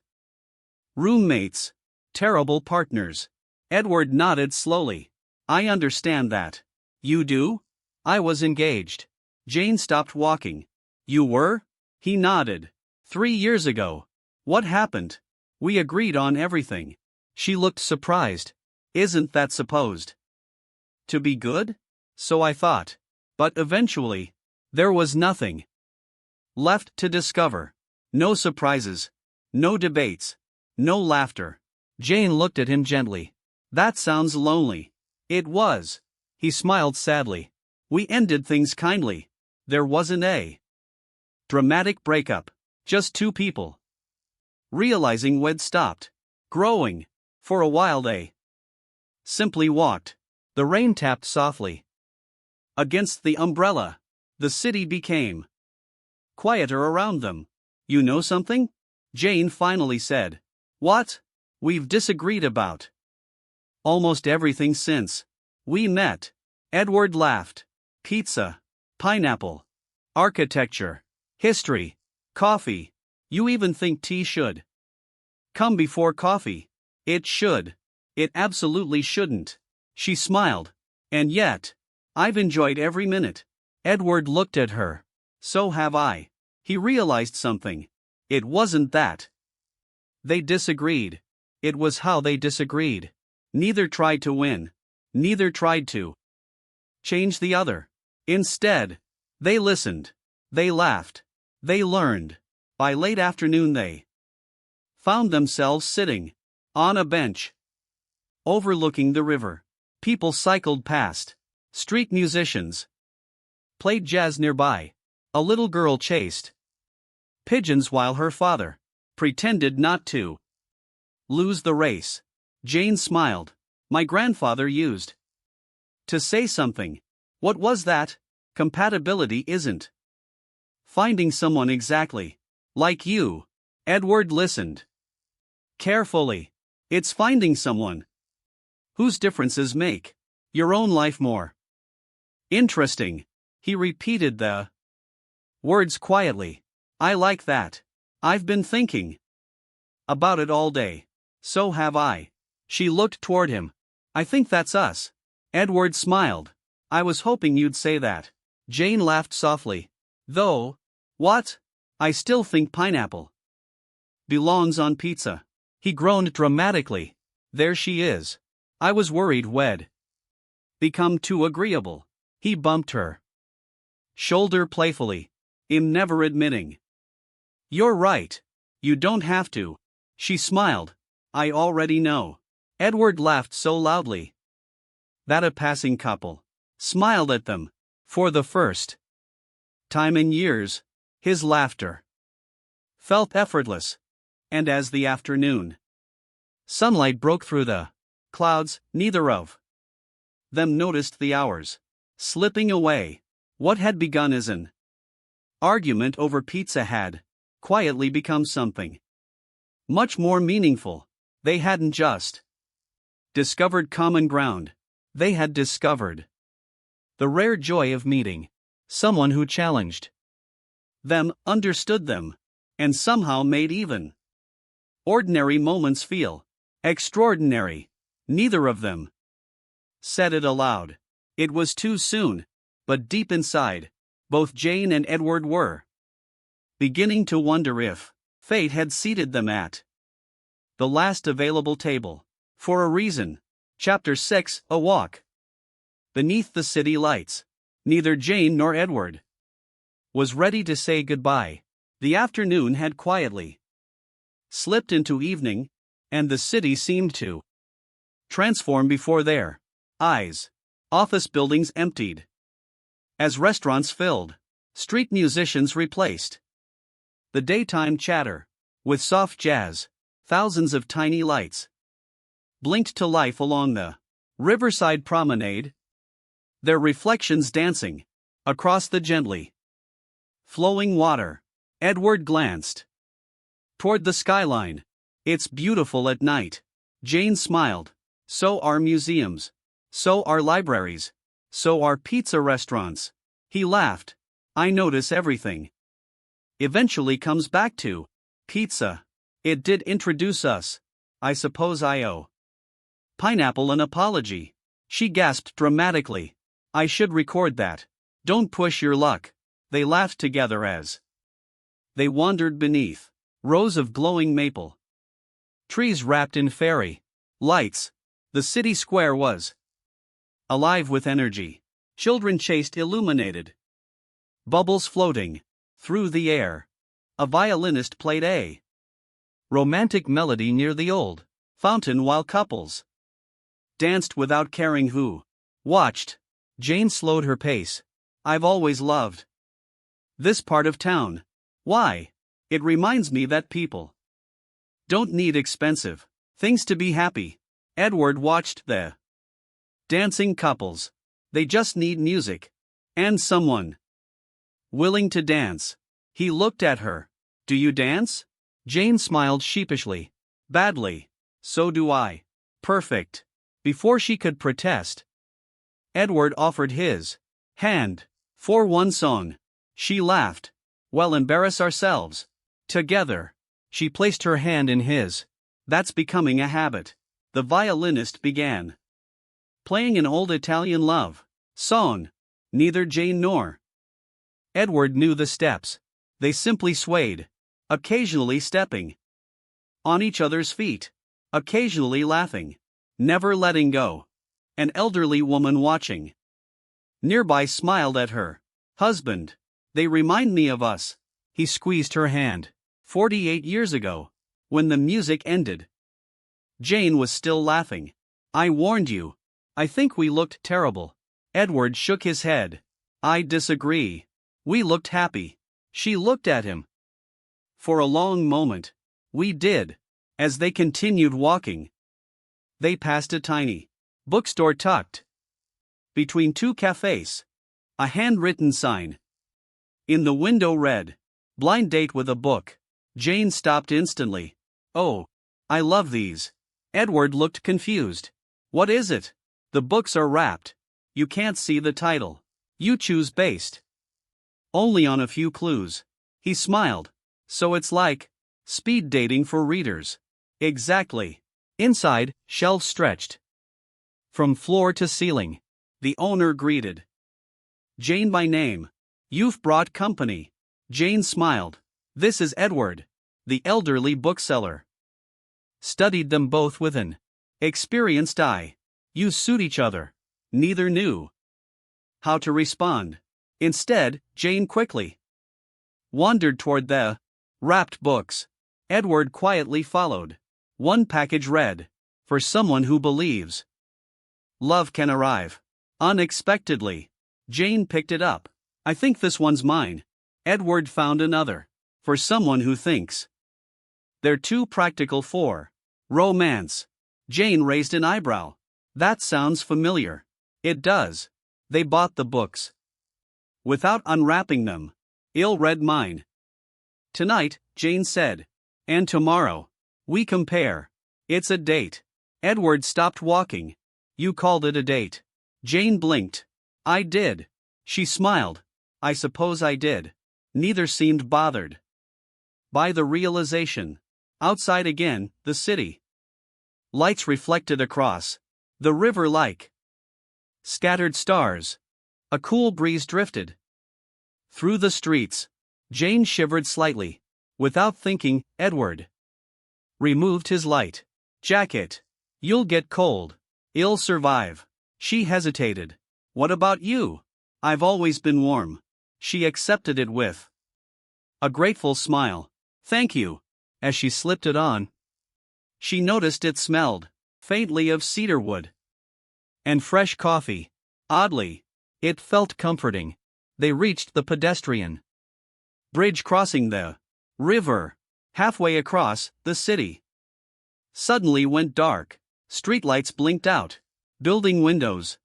roommates. Terrible partners. Edward nodded slowly. I understand that. You do? I was engaged. Jane stopped walking. You were? He nodded. 3 years ago. What happened? We agreed on everything. She looked surprised. Isn't that supposed to be good? So I thought. But eventually, there was nothing left to discover. No surprises. No debates. No laughter. Jane looked at him gently. That sounds lonely. It was. He smiled sadly. We ended things kindly. There wasn't a dramatic breakup. Just two people realizing we'd stopped growing. For a while they simply walked. The rain tapped softly against the umbrella. The city became quieter around them. You know something? Jane finally said. What? We've disagreed about almost everything since we met. Edward laughed. Pizza, pineapple, architecture, history, coffee. You even think tea should come before coffee. It should. It absolutely shouldn't. She smiled. And yet, I've enjoyed every minute. Edward looked at her. So have I. He realized something. It wasn't that they disagreed. It was how they disagreed. Neither tried to win. Neither tried to change the other. Instead, they listened. They laughed. They learned. By late afternoon they found themselves sitting on a bench overlooking the river. People cycled past. Street musicians played jazz nearby. A little girl chased pigeons while her father pretended not to lose the race. Jane smiled. My grandfather used to say something. What was that? Compatibility isn't finding someone exactly like you. Edward listened carefully. It's finding someone whose differences make your own life more interesting. He repeated the words quietly. I like that. I've been thinking about it all day. So have I. She looked toward him. I think that's us. Edward smiled. I was hoping you'd say that. Jane laughed softly. Though, what? I still think pineapple belongs on pizza. He groaned dramatically. There she is. I was worried we'd become too agreeable. He bumped her shoulder playfully. I'm never admitting. You're right. You don't have to. She smiled. I already know. Edward laughed so loudly that a passing couple smiled at them. For the first time in years, his laughter felt effortless. And as the afternoon sunlight broke through the clouds, neither of them noticed the hours slipping away. What had begun as an argument over pizza had quietly become something much more meaningful. They hadn't just discovered common ground. They had discovered the rare joy of meeting someone who challenged them, understood them, and somehow made even ordinary moments feel extraordinary. Neither of them said it aloud. It was too soon, but deep inside, both Jane and Edward were beginning to wonder if fate had seated them at the last available table. For a reason. Chapter 6, A Walk. Beneath the city lights, neither Jane nor Edward was ready to say goodbye. The afternoon had quietly slipped into evening, and the city seemed to transform before their eyes. Office buildings emptied as restaurants filled. Street musicians replaced the daytime chatter. with soft jazz, thousands of tiny lights blinked to life along the riverside promenade, their reflections dancing across the gently flowing water. Edward glanced toward the skyline. It's beautiful at night. Jane smiled. So are museums. So are libraries. So are pizza restaurants. He laughed. I notice everything eventually comes back to pizza. It did introduce us. I suppose I owe Pineapple an apology. She gasped dramatically. I should record that. Don't push your luck. They laughed together as they wandered beneath rows of glowing maple trees wrapped in fairy lights. The city square was alive with energy. Children chased illuminated bubbles floating through the air. A violinist played a romantic melody near the old fountain while couples danced without caring who watched. Jane slowed her pace. I've always loved this part of town. Why? It reminds me that people don't need expensive things to be happy. Edward watched the dancing couples. They just need music and someone willing to dance. He looked at her. Do you dance? Jane smiled sheepishly. Badly. So do I. Perfect. Before she could protest, Edward offered his hand for one song. She laughed. Well, embarrass ourselves together. She placed her hand in his. That's becoming a habit. The violinist began playing an old Italian love song. Neither Jane nor Edward knew the steps. They simply swayed, occasionally stepping on each other's feet, occasionally laughing, never letting go. An elderly woman watching nearby smiled at her husband. They remind me of us. He squeezed her hand. 48 years ago, when the music ended, Jane was still laughing. I warned you. I think we looked terrible. Edward shook his head. I disagree. We looked happy. She looked at him. For a long moment. We did. As they continued walking, they passed a tiny bookstore tucked between two cafes. A handwritten sign in the window read, Blind date with a book. Jane stopped instantly. Oh, I love these. Edward looked confused. What is it? The books are wrapped. You can't see the title. You choose based only on a few clues. He smiled. So it's like speed dating for readers. Exactly. Inside, shelves stretched from floor to ceiling. The owner greeted Jane by name. You've brought company. Jane smiled. This is Edward. The elderly bookseller studied them both with an experienced eye. You suit each other. Neither knew how to respond. Instead, Jane quickly wandered toward the wrapped books. Edward quietly followed. One package read, For someone who believes love can arrive unexpectedly. Jane picked it up. I think this one's mine. Edward found another. For someone who thinks they're too practical for romance. Jane raised an eyebrow. That sounds familiar. It does. They bought the books without unwrapping them. Read mine tonight, Jane said. And tomorrow. We compare. It's a date. Edward stopped walking. You called it a date. Jane blinked. I did. She smiled. I suppose I did. Neither seemed bothered by the realization. Outside again, the city lights reflected across the river like scattered stars. A cool breeze drifted through the streets. Jane shivered slightly. Without thinking, Edward removed his light jacket. You'll get cold. I'll survive. She hesitated. What about you? I've always been warm. She accepted it with a grateful smile. Thank you. As she slipped it on, she noticed it smelled faintly of cedarwood and fresh coffee. Oddly, it felt comforting. They reached the pedestrian bridge crossing the river. Halfway across, the city suddenly went dark. Streetlights blinked out. Building windows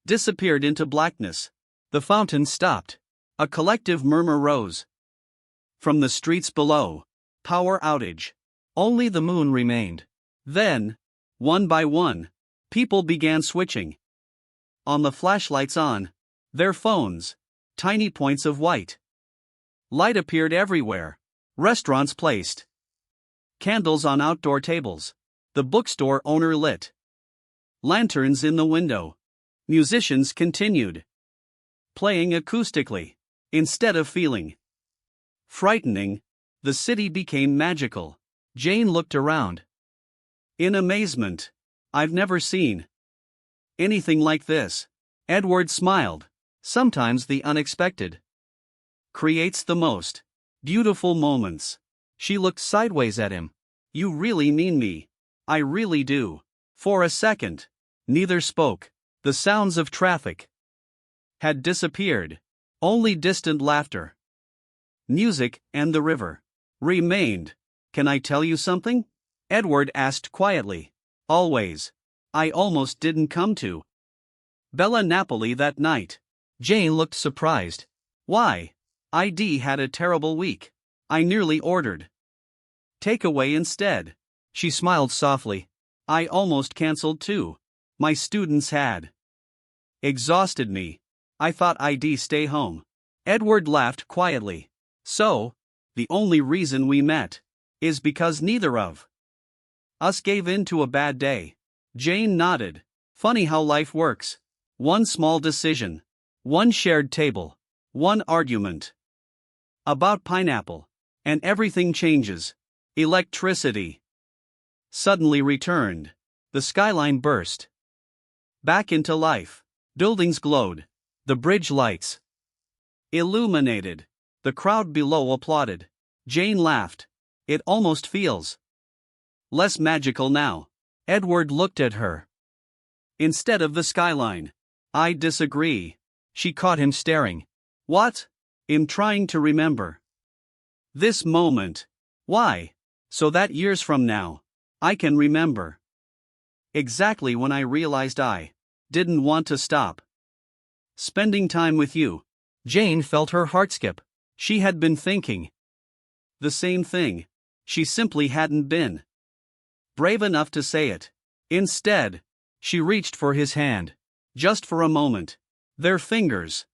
disappeared into blackness. The fountain stopped. A collective murmur rose from the streets below. Power outage. Only the moon remained. Then, one by one, people began switching on the flashlights on their phones. Tiny points of white light appeared everywhere. Restaurants placed candles on outdoor tables. The bookstore owner lit lanterns in the window. Musicians continued playing acoustically. Instead of feeling frightening, the city became magical. Jane looked around in amazement. I've never seen anything like this. Edward smiled. Sometimes the unexpected creates the most beautiful moments. She looked sideways at him. You really mean me? I really do. For a second, neither spoke. The sounds of traffic had disappeared. Only distant laughter, music, and the river remained. Can I tell you something? Edward asked quietly. Always. I almost didn't come to Bella Napoli that night. Jane looked surprised. Why? ID had a terrible week. I nearly ordered takeaway instead. She smiled softly. I almost cancelled too. My students had exhausted me. I thought I'd stay home. Edward laughed quietly. So, the only reason we met is because neither of us gave in to a bad day. Jane nodded. Funny how life works. One small decision, one shared table, one argument about pineapple, and everything changes. Electricity suddenly returned. The skyline burst back into life. Buildings glowed. The bridge lights illuminated. The crowd below applauded. Jane laughed. It almost feels less magical now. Edward looked at her instead of the skyline. I disagree. She caught him staring. What? I'm trying to remember this moment. Why? So that years from now, I can remember exactly when I realized I didn't want to stop spending time with you. Jane felt her heart skip. She had been thinking the same thing. She simply hadn't been brave enough to say it. Instead, she reached for his hand. Just for a moment. Their fingers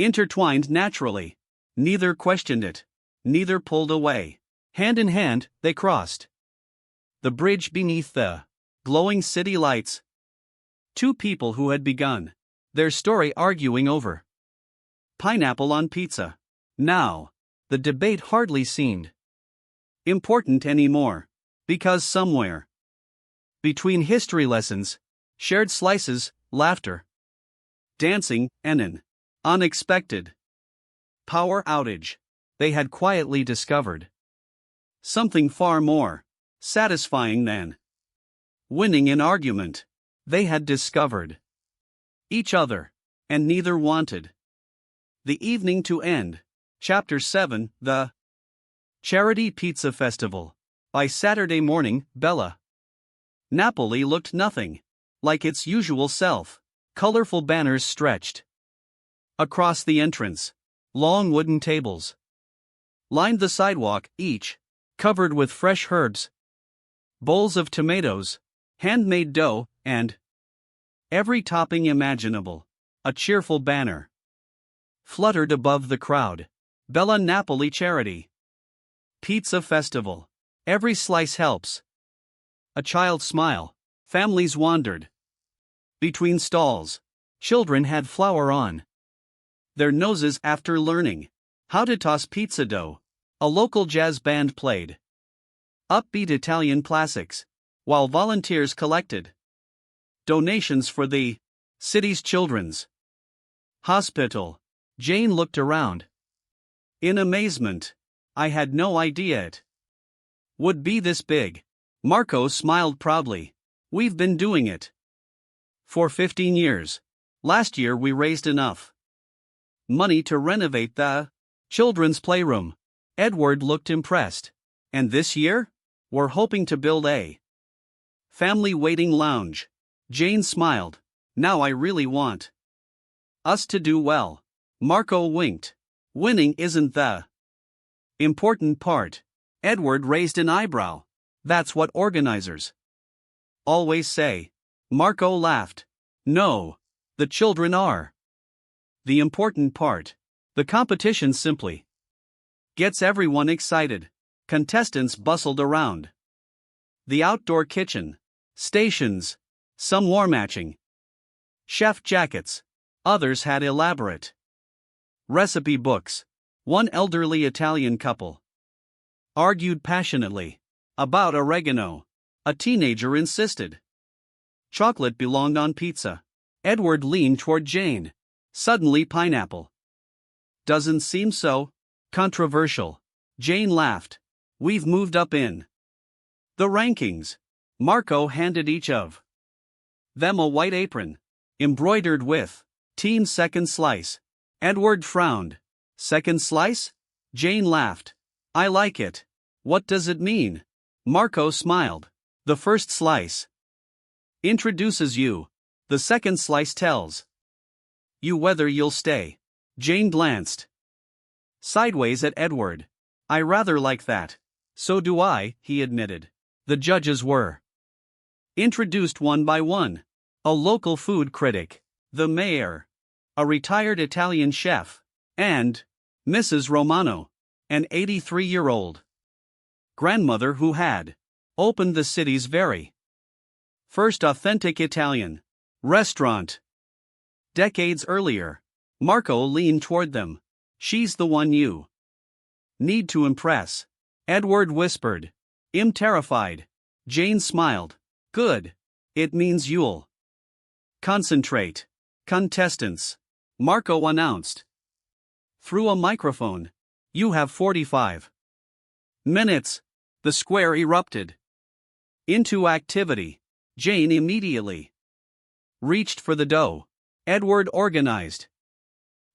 intertwined naturally. Neither questioned it. Neither pulled away. Hand in hand, they crossed the bridge beneath the glowing city lights. Two people who had begun their story arguing over pineapple on pizza. Now, the debate hardly seemed important anymore, because somewhere between history lessons, shared slices, laughter, dancing, and an unexpected power outage, they had quietly discovered something far more satisfying than winning an argument. They had discovered each other, and neither wanted the evening to end. Chapter 7: The Charity Pizza Festival. By Saturday morning, Bella Napoli looked nothing like its usual self. Colorful banners stretched across the entrance. Long wooden tables lined the sidewalk, each covered with fresh herbs, bowls of tomatoes, handmade dough, and every topping imaginable. A cheerful banner fluttered above the crowd. Bella Napoli Charity Pizza Festival. Every slice helps. A child's smile. Families wandered between stalls. Children had flour on their noses after learning how to toss pizza dough. A local jazz band played upbeat Italian classics, while volunteers collected donations for the city's children's hospital. Jane looked around in amazement. I had no idea it would be this big. Marco smiled proudly. We've been doing it for 15 years. Last year we raised enough money to renovate the children's playroom. Edward looked impressed. And this year? We're hoping to build a family waiting lounge. Jane smiled. Now I really want us to do well. Marco winked. Winning isn't the important part. Edward raised an eyebrow. That's what organizers always say. Marco laughed. No, the children are the important part. The competition simply gets everyone excited. Contestants bustled around the outdoor kitchen. Stations. Some wore matching chef jackets. Others had elaborate recipe books. One elderly Italian couple argued passionately about oregano. A teenager insisted chocolate belonged on pizza. Edward leaned toward Jane. Suddenly, pineapple doesn't seem so controversial. Jane laughed. We've moved up in the rankings. Marco handed each of them a white apron, embroidered with Team Second Slice. Edward frowned. Second slice? Jane laughed. I like it. What does it mean? Marco smiled. The first slice introduces you. The second slice tells you whether you'll stay. Jane glanced sideways at Edward. I rather like that. So do I, he admitted. The judges were introduced one by one. A local food critic, the mayor, a retired Italian chef, and Mrs. Romano, an 83-year-old grandmother who had opened the city's very first authentic Italian restaurant decades earlier. Marco leaned toward them. She's the one you need to impress. Edward whispered. I'm terrified. Jane smiled. Good. It means you'll concentrate. Contestants. Marco announced through a microphone. You have 45 minutes. The square erupted into activity. Jane immediately reached for the dough. Edward organized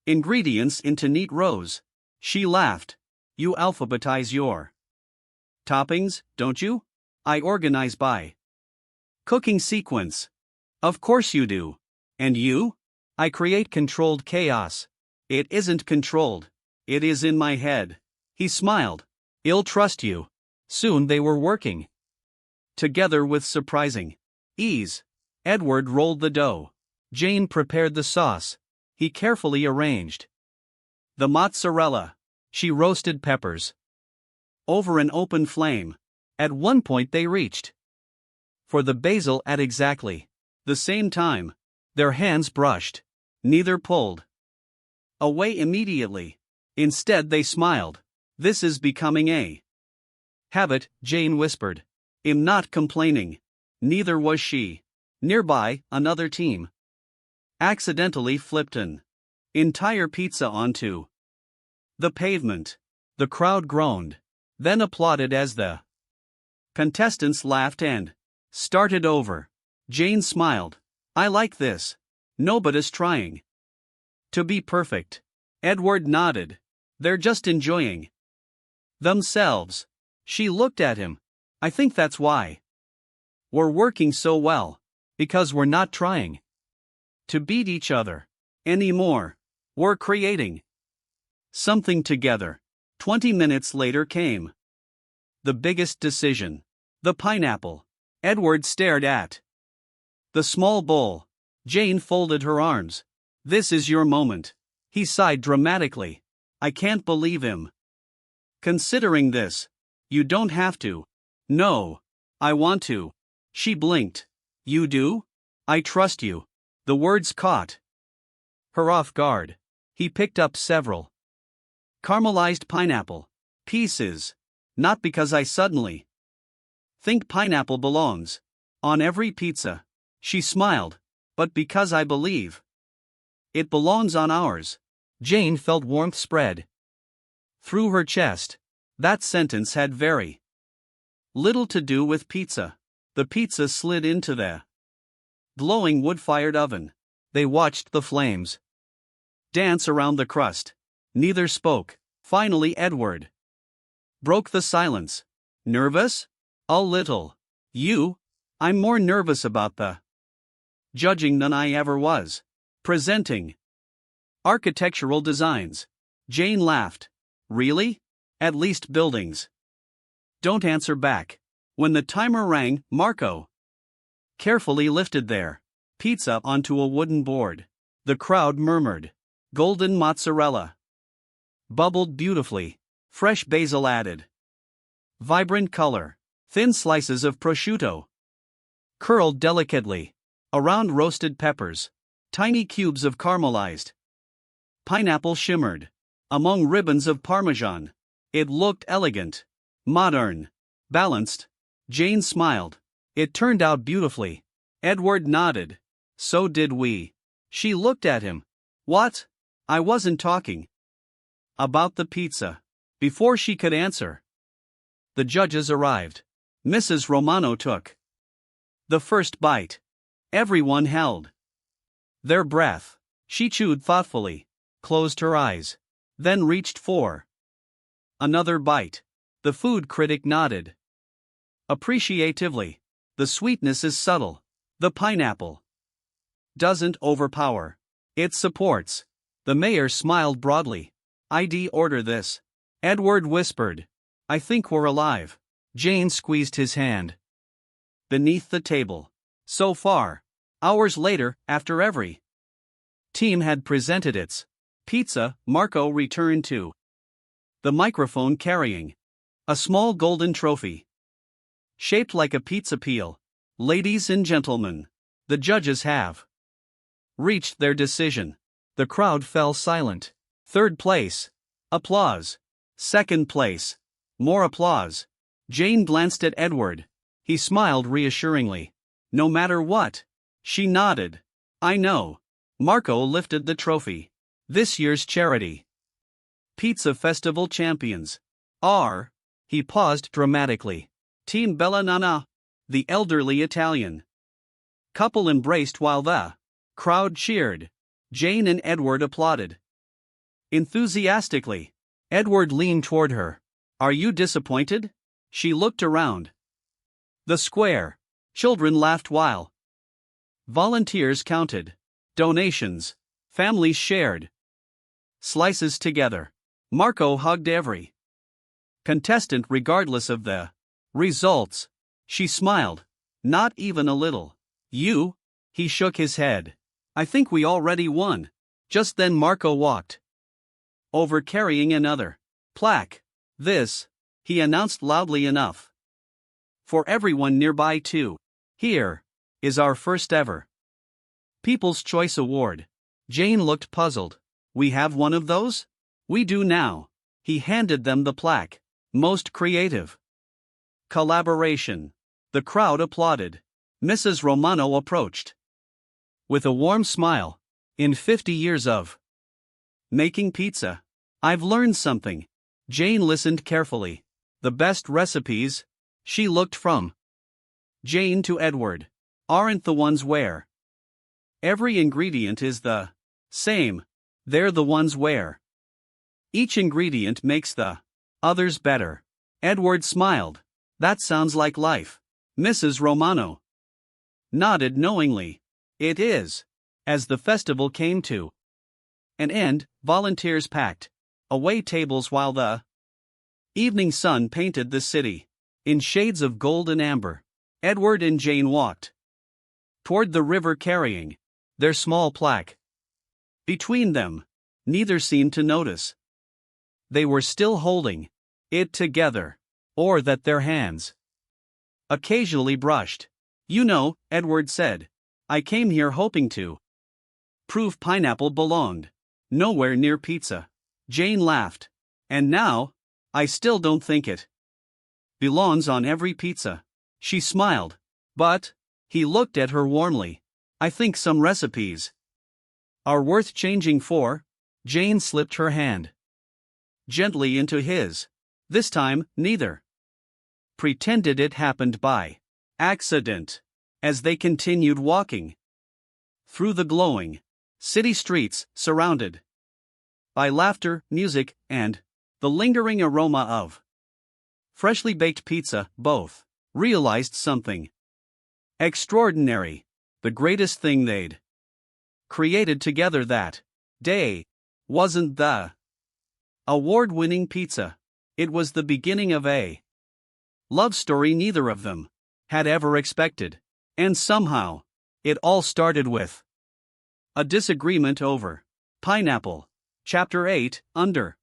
ingredients into neat rows. She laughed. You alphabetize your toppings, don't you? I organize by cooking sequence. Of course you do. And you? I create controlled chaos. It isn't controlled. It is in my head. He smiled. I'll trust you. Soon they were working together with surprising ease. Edward rolled the dough. Jane prepared the sauce. He carefully arranged the mozzarella. She roasted peppers over an open flame. At one point they reached for the basil at exactly the same time. Their hands brushed. Neither pulled away immediately. Instead they smiled. This is becoming a habit, Jane whispered. I'm not complaining. Neither was she. Nearby, another team accidentally flipped an entire pizza onto the pavement. The crowd groaned, then applauded as the contestants laughed and started over. Jane smiled. I like this. Nobody's trying to be perfect. Edward nodded. They're just enjoying themselves. She looked at him. I think that's why we're working so well. Because we're not trying to beat each other anymore. We're creating something together. 20 minutes later came the biggest decision. The pineapple. Edward stared at the small bowl. Jane folded her arms. This is your moment. He sighed dramatically. I can't believe him considering this. You don't have to. No. I want to. She blinked. You do? I trust you. The words caught her off guard. He picked up several caramelized pineapple pieces. Not because I suddenly think pineapple belongs on every pizza. She smiled. But because I believe it belongs on ours. Jane felt warmth spread through her chest. That sentence had very little to do with pizza. The pizza slid into the glowing wood-fired oven. They watched the flames dance around the crust. Neither spoke. Finally Edward broke the silence. Nervous? A little. You? I'm more nervous about the judging than I ever was. Presenting architectural designs. Jane laughed. Really? At least buildings. Don't answer back. When the timer rang, Marco carefully lifted their pizza onto a wooden board. The crowd murmured. Golden mozzarella. Bubbled beautifully. Fresh basil added. Vibrant color. Thin slices of prosciutto. Curled delicately. Around roasted peppers. Tiny cubes of caramelized pineapple shimmered. Among ribbons of parmesan. It looked elegant. Modern. Balanced. Jane smiled. It turned out beautifully. Edward nodded. So did we. She looked at him. What? I wasn't talking about the pizza. Before she could answer, the judges arrived. Mrs. Romano took the first bite. Everyone held their breath. She chewed thoughtfully, closed her eyes, then reached for another bite. The food critic nodded appreciatively. The sweetness is subtle. The pineapple doesn't overpower. It supports. The mayor smiled broadly. I'd order this. Edward whispered. I think we're alive. Jane squeezed his hand beneath the table. So far. Hours later, after every team had presented its pizza, Marco returned to the microphone carrying a small golden trophy shaped like a pizza peel. Ladies and gentlemen, the judges have reached their decision. The crowd fell silent. Third place. Applause. Second place. More applause. Jane glanced at Edward. He smiled reassuringly. No matter what. She nodded. I know. Marco lifted the trophy. This year's charity Pizza Festival champions are. He paused dramatically. Team Bella Nana. The elderly Italian couple embraced while the crowd cheered. Jane and Edward applauded enthusiastically. Edward leaned toward her. Are you disappointed? She looked around the square. Children laughed while volunteers counted donations. Families shared slices together. Marco hugged every contestant regardless of the results. She smiled. Not even a little. You? He shook his head. I think we already won. Just then Marco walked over carrying another plaque. This, he announced loudly enough for everyone nearby too. Here is our first ever People's Choice Award. Jane looked puzzled. We have one of those? We do now. He handed them the plaque. Most creative collaboration. The crowd applauded. Mrs. Romano approached with a warm smile. In 50 years of making pizza, I've learned something. Jane listened carefully. The best recipes, she looked from Jane to Edward, aren't the ones where every ingredient is the same. They're the ones where each ingredient makes the others better. Edward smiled. That sounds like life. Mrs. Romano nodded knowingly. It is. As the festival came to an end, volunteers packed away tables while the evening sun painted the city in shades of gold and amber. Edward and Jane walked toward the river carrying their small plaque between them. Neither seemed to notice they were still holding it together, or that their hands occasionally brushed. You know, Edward said, I came here hoping to prove pineapple belonged nowhere near pizza. Jane laughed. And now, I still don't think it belongs on every pizza. She smiled. But, he looked at her warmly. I think some recipes are worth changing for. Jane slipped her hand gently into his. This time, neither pretended it happened by accident. As they continued walking through the glowing city streets, surrounded by laughter, music, and the lingering aroma of freshly baked pizza, both realized something extraordinary. The greatest thing they'd created together that day wasn't the award-winning pizza. It was the beginning of a love story neither of them had ever expected. And somehow, it all started with a disagreement over pineapple. Chapter 8, Under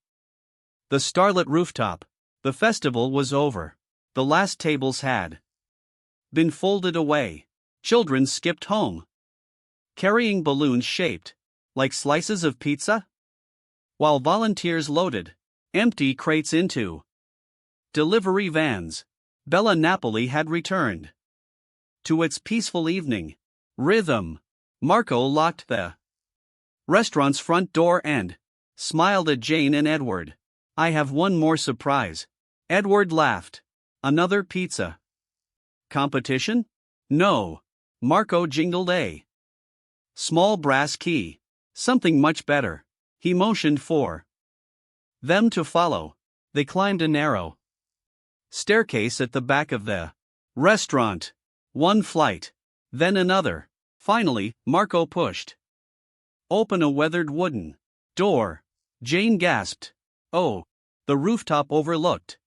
the starlit rooftop. The festival was over. The last tables had been folded away. Children skipped home, carrying balloons shaped like slices of pizza, while volunteers loaded empty crates into delivery vans. Bella Napoli had returned to its peaceful evening rhythm. Marco locked the restaurant's front door and smiled at Jane and Edward. I have one more surprise. Edward laughed. Another pizza competition? No. Marco jingled a small brass key. Something much better. He motioned for them to follow. They climbed a narrow staircase at the back of the restaurant. One flight, then another. Finally, Marco pushed open a weathered wooden door. Jane gasped. Oh, the rooftop overlooked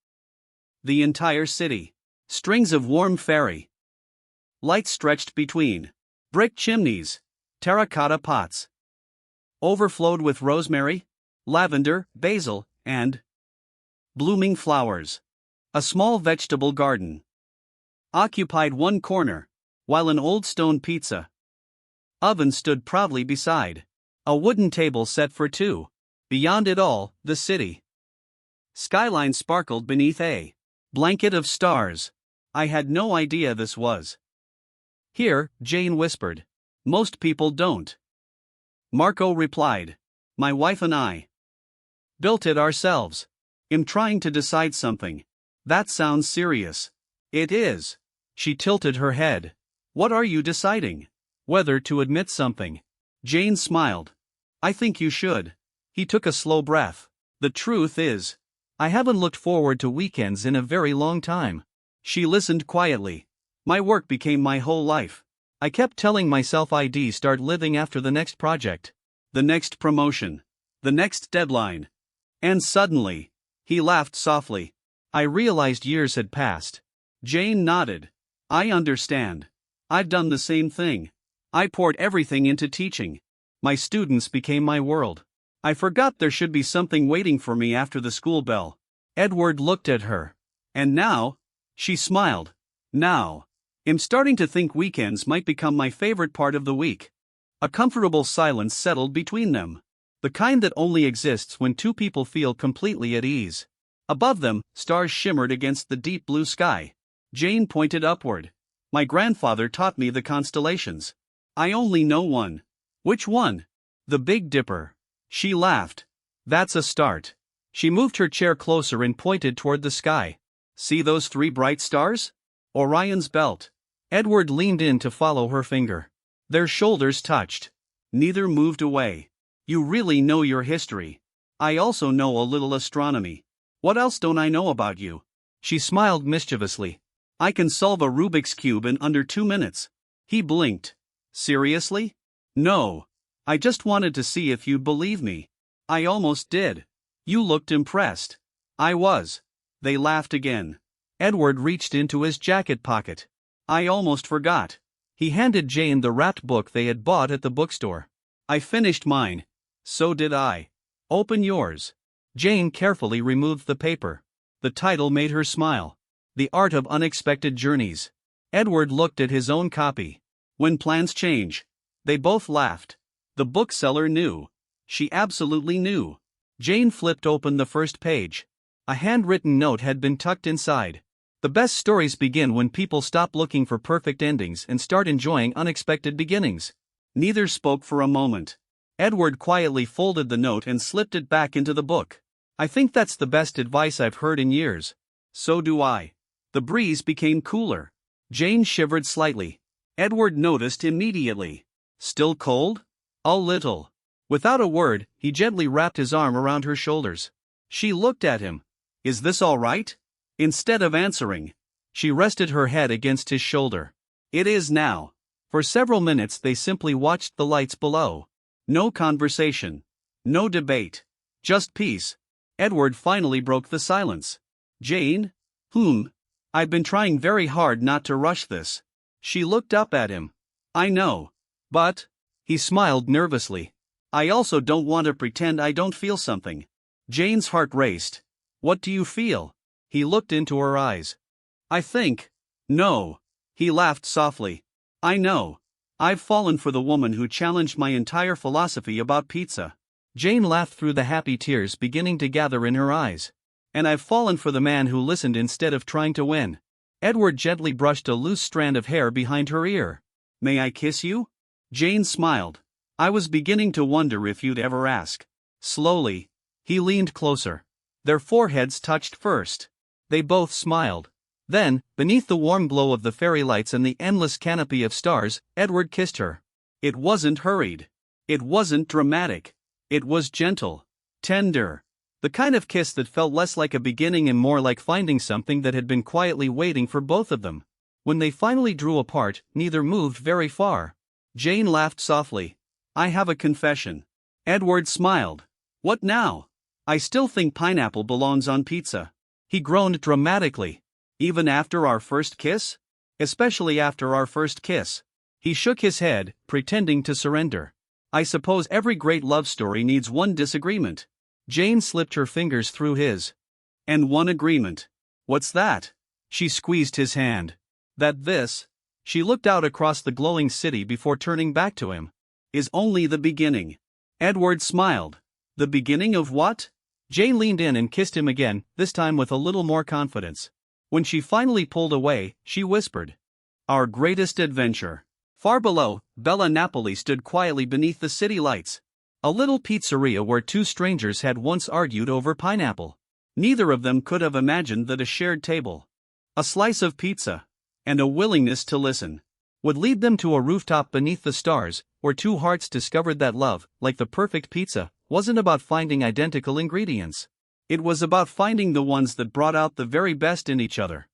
the entire city. Strings of warm fairy lights stretched between brick chimneys. Terracotta pots overflowed with rosemary, lavender, basil, and blooming flowers. A small vegetable garden occupied one corner, while an old stone pizza oven stood proudly beside a wooden table set for two. Beyond it all, the city skyline sparkled beneath a blanket of stars. I had no idea this was here, Jane whispered. Most people don't. Marco replied. My wife and I built it ourselves. I'm trying to decide something. That sounds serious. It is. She tilted her head. What are you deciding? Whether to admit something. Jane smiled. I think you should. He took a slow breath. The truth is, I haven't looked forward to weekends in a very long time. She listened quietly. My work became my whole life. I kept telling myself I'd start living after the next project, the next promotion, the next deadline. And suddenly, he laughed softly. I realized years had passed. Jane nodded. I understand. I've done the same thing. I poured everything into teaching. My students became my world. I forgot there should be something waiting for me after the school bell. Edward looked at her. And now? She smiled. Now. I'm starting to think weekends might become my favorite part of the week. A comfortable silence settled between them. The kind that only exists when two people feel completely at ease. Above them, stars shimmered against the deep blue sky. Jane pointed upward. My grandfather taught me the constellations. I only know one. Which one? The Big Dipper. She laughed. That's a start. She moved her chair closer and pointed toward the sky. See those three bright stars? Orion's belt. Edward leaned in to follow her finger. Their shoulders touched. Neither moved away. You really know your history. I also know a little astronomy. What else don't I know about you? She smiled mischievously. I can solve a Rubik's Cube in under 2 minutes. He blinked. Seriously? No. I just wanted to see if you'd believe me. I almost did. You looked impressed. I was. They laughed again. Edward reached into his jacket pocket. I almost forgot. He handed Jane the wrapped book they had bought at the bookstore. I finished mine. So did I. Open yours. Jane carefully removed the paper. The title made her smile. The Art of Unexpected Journeys. Edward looked at his own copy. When plans change. They both laughed. The bookseller knew. She absolutely knew. Jane flipped open the first page. A handwritten note had been tucked inside. The best stories begin when people stop looking for perfect endings and start enjoying unexpected beginnings. Neither spoke for a moment. Edward quietly folded the note and slipped it back into the book. I think that's the best advice I've heard in years. So do I. The breeze became cooler. Jane shivered slightly. Edward noticed immediately. Still cold? A little. Without a word, he gently wrapped his arm around her shoulders. She looked at him. Is this all right? Instead of answering, she rested her head against his shoulder. It is now. For several minutes they simply watched the lights below. No conversation. No debate. Just peace. Edward finally broke the silence. Jane? I've been trying very hard not to rush this. She looked up at him. I know. But, he smiled nervously, I also don't want to pretend I don't feel something. Jane's heart raced. What do you feel? He looked into her eyes. I think. No. He laughed softly. I know. I've fallen for the woman who challenged my entire philosophy about pizza. Jane laughed through the happy tears beginning to gather in her eyes. And I've fallen for the man who listened instead of trying to win. Edward gently brushed a loose strand of hair behind her ear. May I kiss you? Jane smiled. I was beginning to wonder if you'd ever ask. Slowly, he leaned closer. Their foreheads touched first. They both smiled. Then, beneath the warm glow of the fairy lights and the endless canopy of stars, Edward kissed her. It wasn't hurried. It wasn't dramatic. It was gentle. Tender. The kind of kiss that felt less like a beginning and more like finding something that had been quietly waiting for both of them. When they finally drew apart, neither moved very far. Jane laughed softly. I have a confession. Edward smiled. What now? I still think pineapple belongs on pizza. He groaned dramatically. Even after our first kiss? Especially after our first kiss. He shook his head, pretending to surrender. I suppose every great love story needs one disagreement. Jane slipped her fingers through his. And one agreement. What's that? She squeezed his hand. That this, she looked out across the glowing city before turning back to him, is only the beginning. Edward smiled. The beginning of what? Jane leaned in and kissed him again, this time with a little more confidence. When she finally pulled away, she whispered. Our greatest adventure. Far below, Bella Napoli stood quietly beneath the city lights. A little pizzeria where two strangers had once argued over pineapple. Neither of them could have imagined that a shared table, a slice of pizza, and a willingness to listen, would lead them to a rooftop beneath the stars, where two hearts discovered that love, like the perfect pizza, wasn't about finding identical ingredients. It was about finding the ones that brought out the very best in each other.